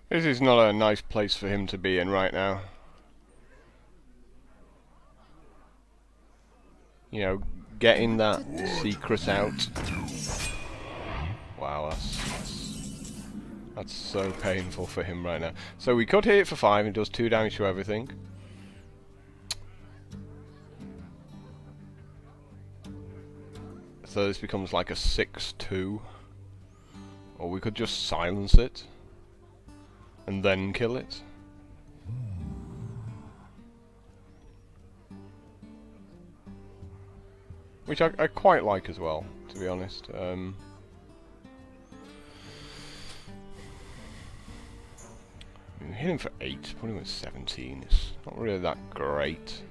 This is not a nice place for him to be in right now. You know, getting that secret out. Wow, that's so painful for him right now. So we could hit it for 5 and it does 2 damage to everything. So this becomes like a 6-2. Or we could just silence it and then kill it. Which I quite like as well, to be honest. We hit him for 8, put him at 17. It's not really that great.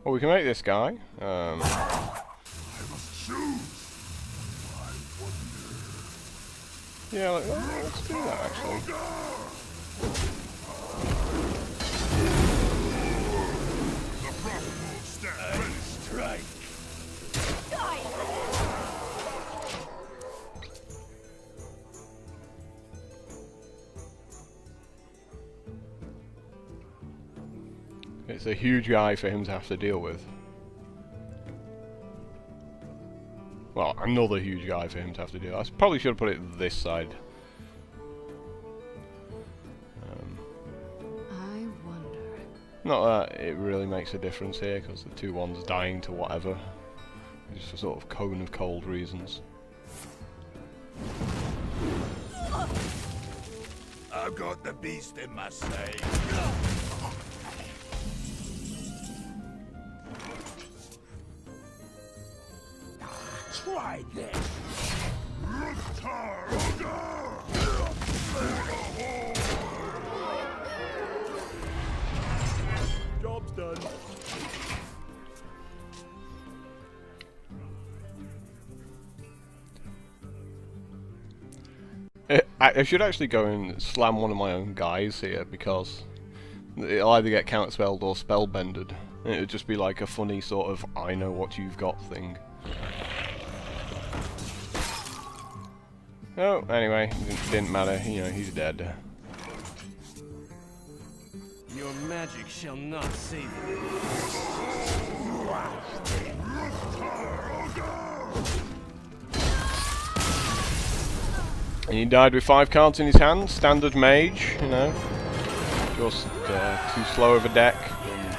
Well, we can make this guy. I must choose. Yeah, let's do that actually. The probable stand ready. Strike. It's a huge guy for him to have to deal with. Well, another huge guy for him to have to deal with. I probably should have put it this side. I wonder. Not that it really makes a difference here, because the 2-1's dying to whatever. Just for sort of cone of cold reasons. I've got the beast in my sight. Try this. Job's done. I should actually go and slam one of my own guys here, because it'll either get counterspelled or spellbended. It'll just be like a funny sort of I know what you've got thing. Oh, anyway, didn't matter, you know, he's dead. Your magic shall not save me. And he died with 5 cards in his hand, standard mage, you know. Just too slow of a deck. And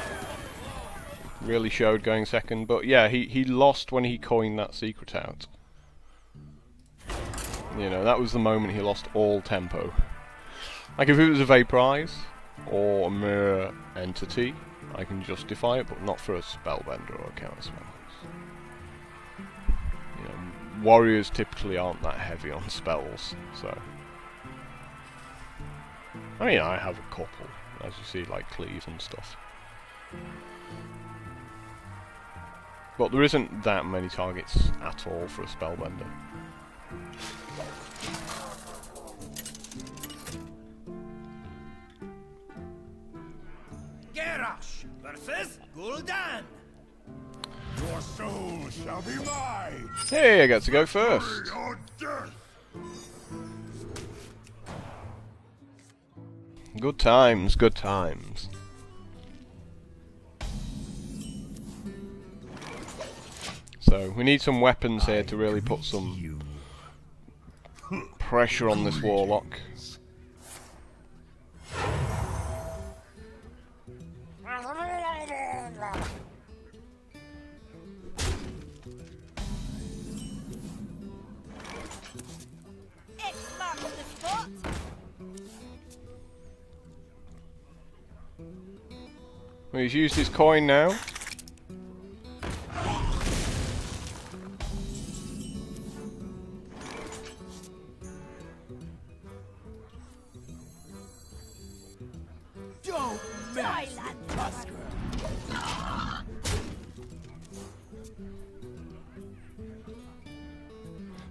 really showed going second, but yeah, he lost when he coined that secret out. You know, that was the moment he lost all tempo. Like if it was a Vaporize or a Mirror Entity, I can justify it, but not for a Spellbender or a Counterspell. You know, warriors typically aren't that heavy on spells, so... I mean, I have a couple, as you see, like Cleave and stuff. But there isn't that many targets at all for a Spellbender. Garrosh versus Gul'dan. Your soul shall be mine. Hey, I get to go first! Or death. Good times, good times. So, we need some weapons here to really put some pressure on this Warlock. X marks the spot. Well, he's used his coin now. Don't mess with Tusker.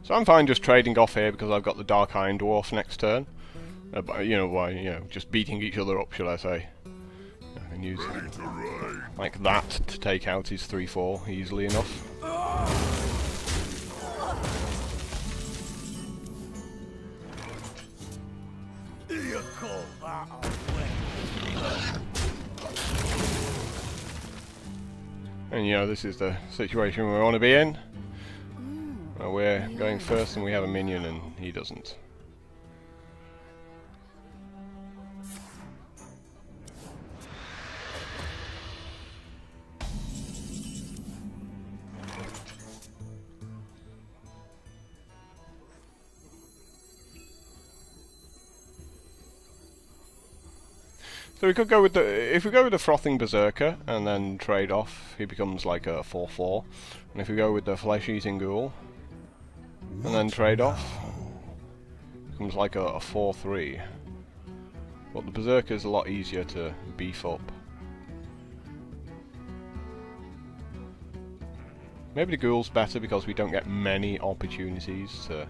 So I'm fine just trading off here because I've got the Dark Iron Dwarf next turn. But, you know, just beating each other up, shall I say. I can use like that to take out his 3/4 easily enough. You call that a win? And you know, this is the situation we want to be in. Where we're going first and we have a minion and he doesn't. So we could go with if we go with the Frothing Berserker and then trade off, he becomes like a 4/4. And if we go with the Flesh-Eating Ghoul and then trade off, becomes like a 4/3. But the Berserker is a lot easier to beef up. Maybe the Ghoul's better because we don't get many opportunities to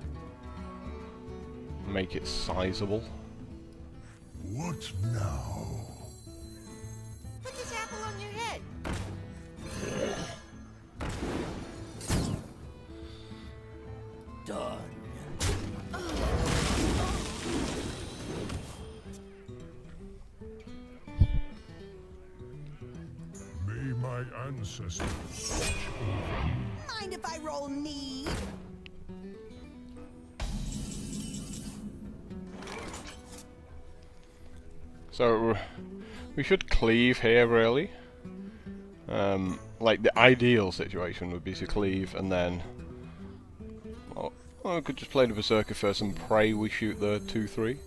make it sizable. What now? Put this apple on your head. Done. May my ancestors watch over me. Mind if I roll knee? So we should cleave here, really. Like the ideal situation would be to cleave and then, well, we could just play the Berserker first and pray we shoot the 2/3.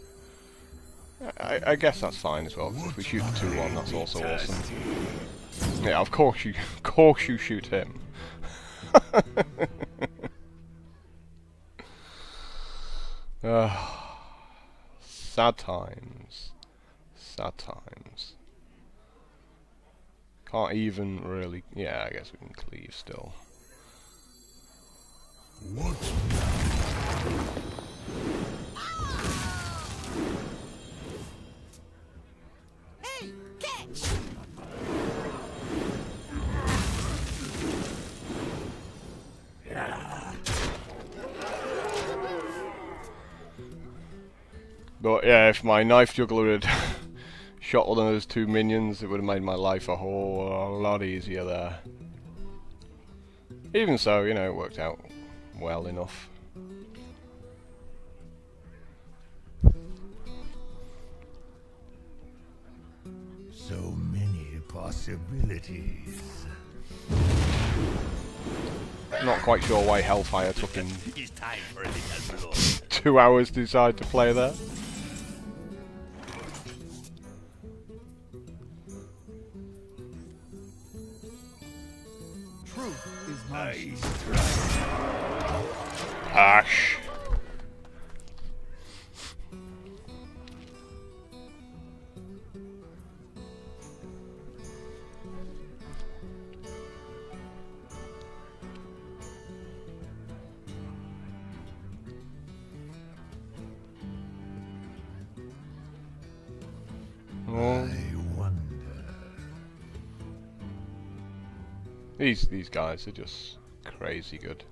I guess that's fine as well. 'Cause if we shoot the 2/1, that's also awesome. Yeah, of course you shoot him. Sad times. Sad times. Can't even really... Yeah, I guess we can cleave still. What Hey, catch! But yeah, if my knife juggler had shot one of those two minions, it would have made my life a whole lot easier there. Even so, you know, it worked out well enough. so many possibilities. Not quite sure why Hellfire took him It's time for a little blood. 2 hours to decide to play there. Truth is my shield. Ash. These guys are just crazy good.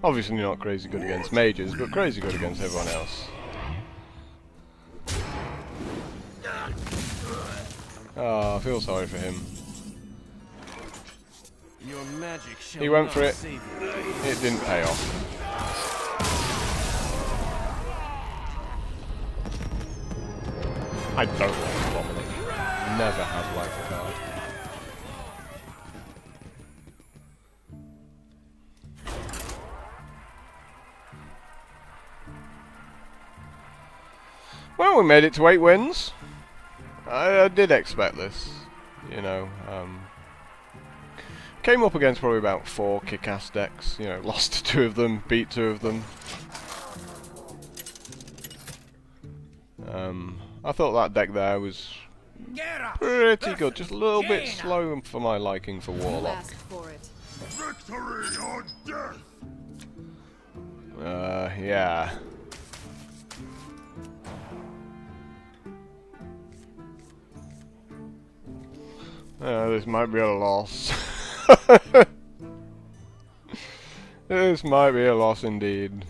Obviously not crazy good against mages, but crazy good against everyone else. Oh, I feel sorry for him. Your magic shall He went not for it. save you. It didn't pay off. I don't like Dominic. Never have liked the card. Well, we made it to 8 wins. I did expect this, you know. Came up against probably about 4 kick-ass decks. You know, lost 2 of them, beat 2 of them. I thought that deck there was pretty good. Just a little bit slow for my liking for Warlock. Ask for it. Victory or death! Yeah. This might be a loss. This might be a loss indeed.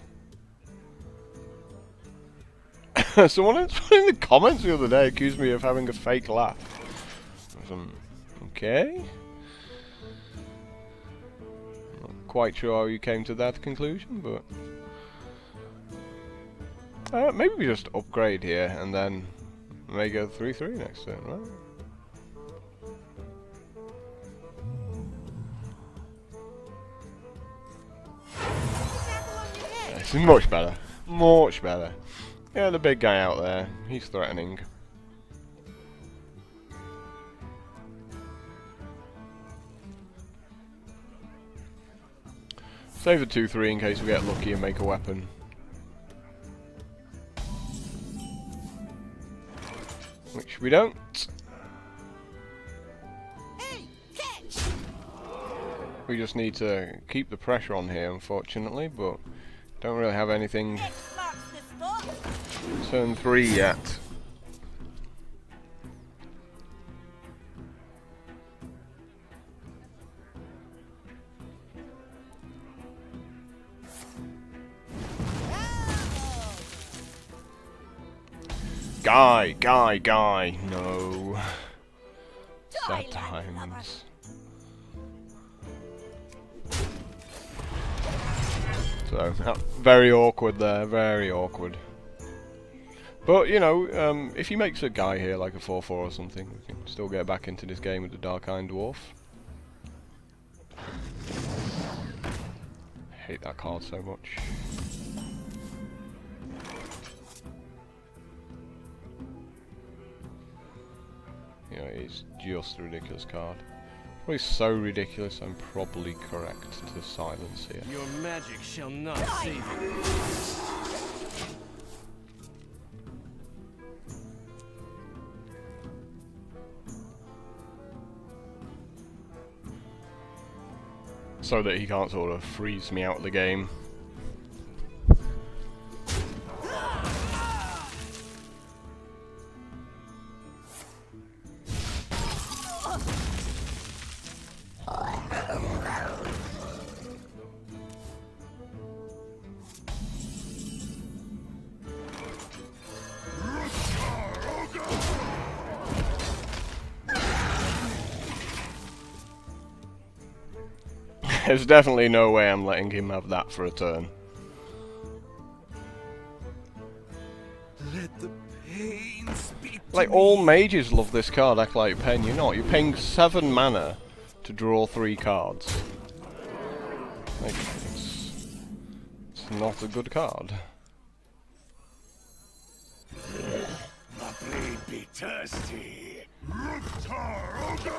Someone in the comments the other day accused me of having a fake laugh. Okay. Not quite sure how you came to that conclusion, but maybe we just upgrade here and then may go 3-3 next turn, right? This is much better. Much better. Yeah, the big guy out there. He's threatening. Save a 2-3 in case we get lucky and make a weapon. Which we don't. Hey, catch! We just need to keep the pressure on here, unfortunately, but don't really have anything X marks the spot. turn 3 yet. Guy, no. Sad times. So, very awkward there, very awkward. But, you know, if he makes a guy here, like a 4-4 or something, we can still get back into this game with the Dark Iron Dwarf. I hate that card so much. You know, it's just a ridiculous card. Probably so ridiculous, I'm probably correct to silence here. Your magic shall not save you. So that he can't sort of freeze me out of the game. There's definitely no way I'm letting him have that for a turn. Let the pain speak to Like, all mages love this card, act like you're paying. You're not. You're paying 7 mana to draw 3 cards. Like, it's not a good card. The blade be thirsty. Ruptar Ogre!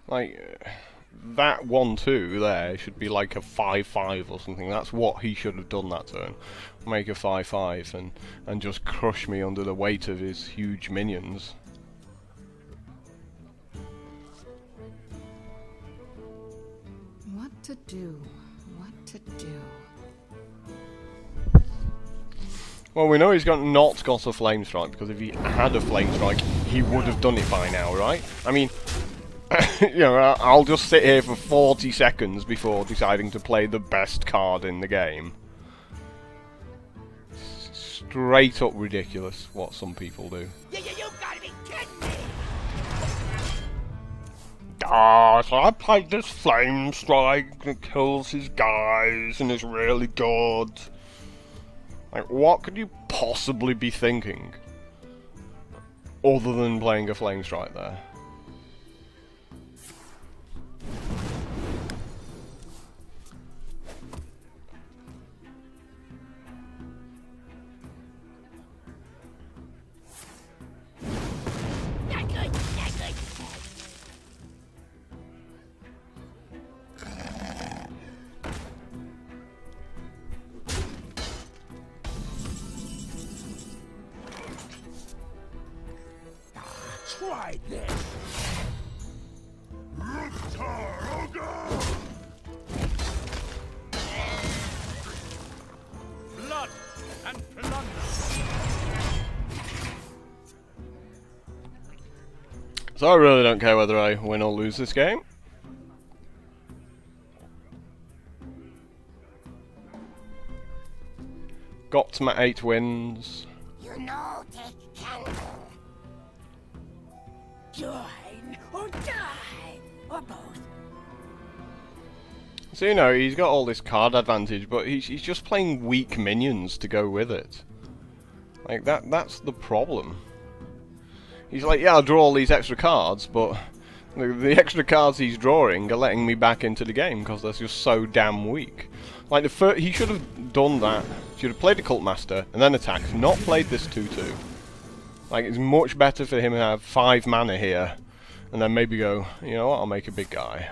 Like, that 1-2 there should be like a 5-5 or something. That's what he should have done that turn. Make a 5-5 and just crush me under the weight of his huge minions. What to do? What to do? Well, we know he's not got a flame strike, because if he had a flame strike, he would have done it by now, right? I mean, you know, I'll just sit here for 40 seconds before deciding to play the best card in the game. Straight up ridiculous what some people do. You gotta be kidding me! Ah, so I played this flame strike that kills his guys and is really good. Like, what could you possibly be thinking other than playing a flame strike there? Not good, not good. Try this! Ruptar Ogre! Blood and plunder. So I really don't care whether I win or lose this game. Got to my 8 wins. You know they can join or die, or both. So, you know, he's got all this card advantage, but he's just playing weak minions to go with it. Like, that's the problem. He's like, yeah, I'll draw all these extra cards, but the extra cards he's drawing are letting me back into the game because they're just so damn weak. Like, he should have done that. Should have played the Cult Master and then attacked, not played this 2-2. Like, it's much better for him to have 5 mana here and then maybe go, you know what, I'll make a big guy.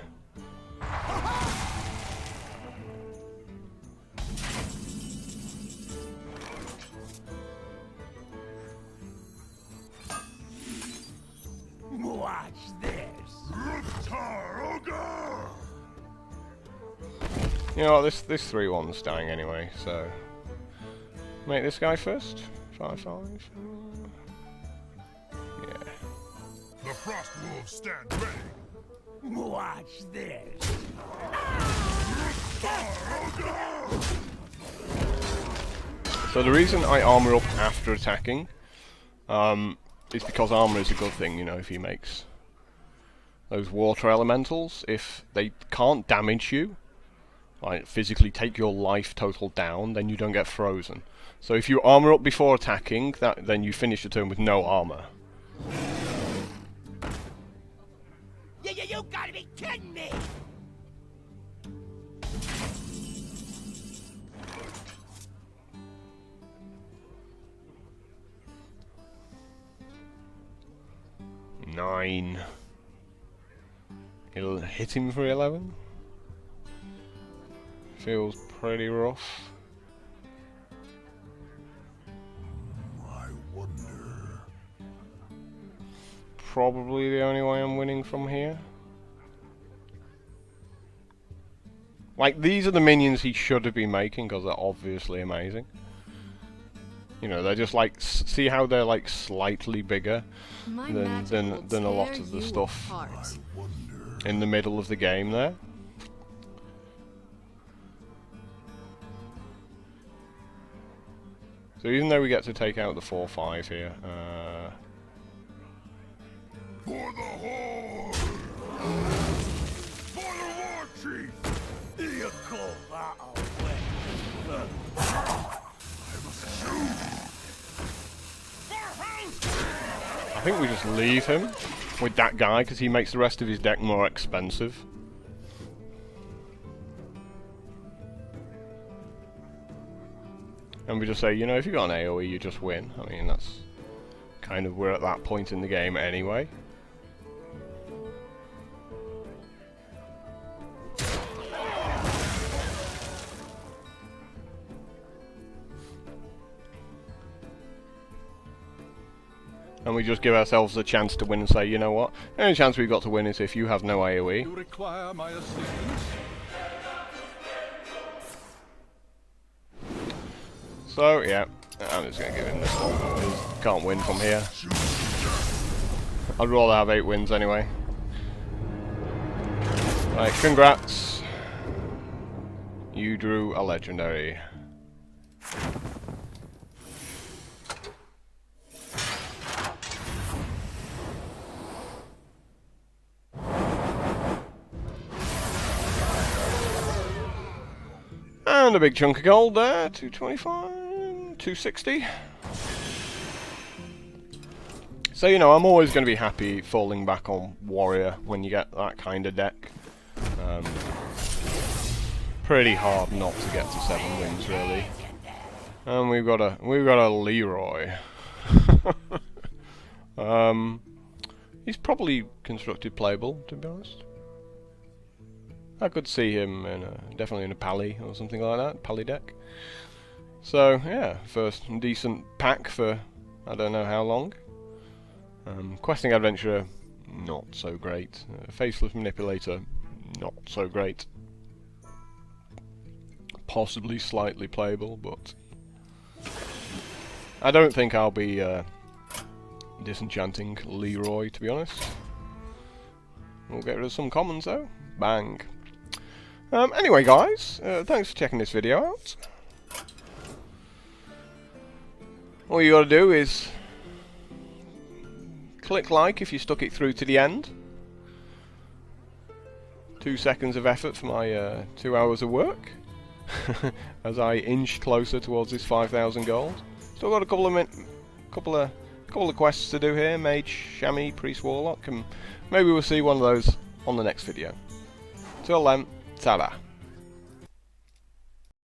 Watch this! Ruptar Ogre! You know what, this 3-1's dying anyway, so... Make this guy first? 5-5? Yeah. The Frost Wolves stand ready! Watch this! Ruptar Ogre! So the reason I armor up after attacking, is because armor is a good thing, you know, if he makes those water elementals. If they can't damage you, like physically take your life total down, then you don't get frozen. So if you armor up before attacking, then you finish the turn with no armor. You gotta be kidding me! Nine. He'll hit him for 11. Feels pretty rough. I wonder... Probably the only way I'm winning from here. Like, these are the minions he should have been making because they're obviously amazing. You know, they're just like, see how they're like slightly bigger than a lot of the stuff in the middle of the game there. So even though we get to take out the 4-5 here, For the Horde! For the War Chief! You call that a win? I must choose! For Hearthstone! I think we just leave him. with that guy because he makes the rest of his deck more expensive. And we just say, you know, if you got an AoE, you just win. I mean, that's kind of, we're at that point in the game anyway. And we just give ourselves a chance to win and say, you know what, the only chance we've got to win is if you have no AoE. You require my assistance? So, yeah, I'm just going to give him this one. He can't win from here. I'd rather have 8 wins anyway. Right, congrats. You drew a legendary. And a big chunk of gold there, 225, 260. So, you know, I'm always going to be happy falling back on Warrior when you get that kind of deck. Pretty hard not to get to 7 wins, really. And we've got a Leroy. He's probably constructed playable, to be honest. I could see him in definitely in a Pally or something like that, Pally deck. So yeah, first decent pack for I don't know how long. Questing Adventurer, not so great. Faceless Manipulator, not so great. Possibly slightly playable, but I don't think I'll be disenchanting Leroy, to be honest. We'll get rid of some commons though. Bang. Anyway guys, thanks for checking this video out. All you gotta do is click like if you stuck it through to the end. 2 seconds of effort for my 2 hours of work. As I inch closer towards this 5,000 gold. Still got a couple of quests to do here, Mage, Chamois, Priest, Warlock, and maybe we'll see one of those on the next video. Till then, ta-da.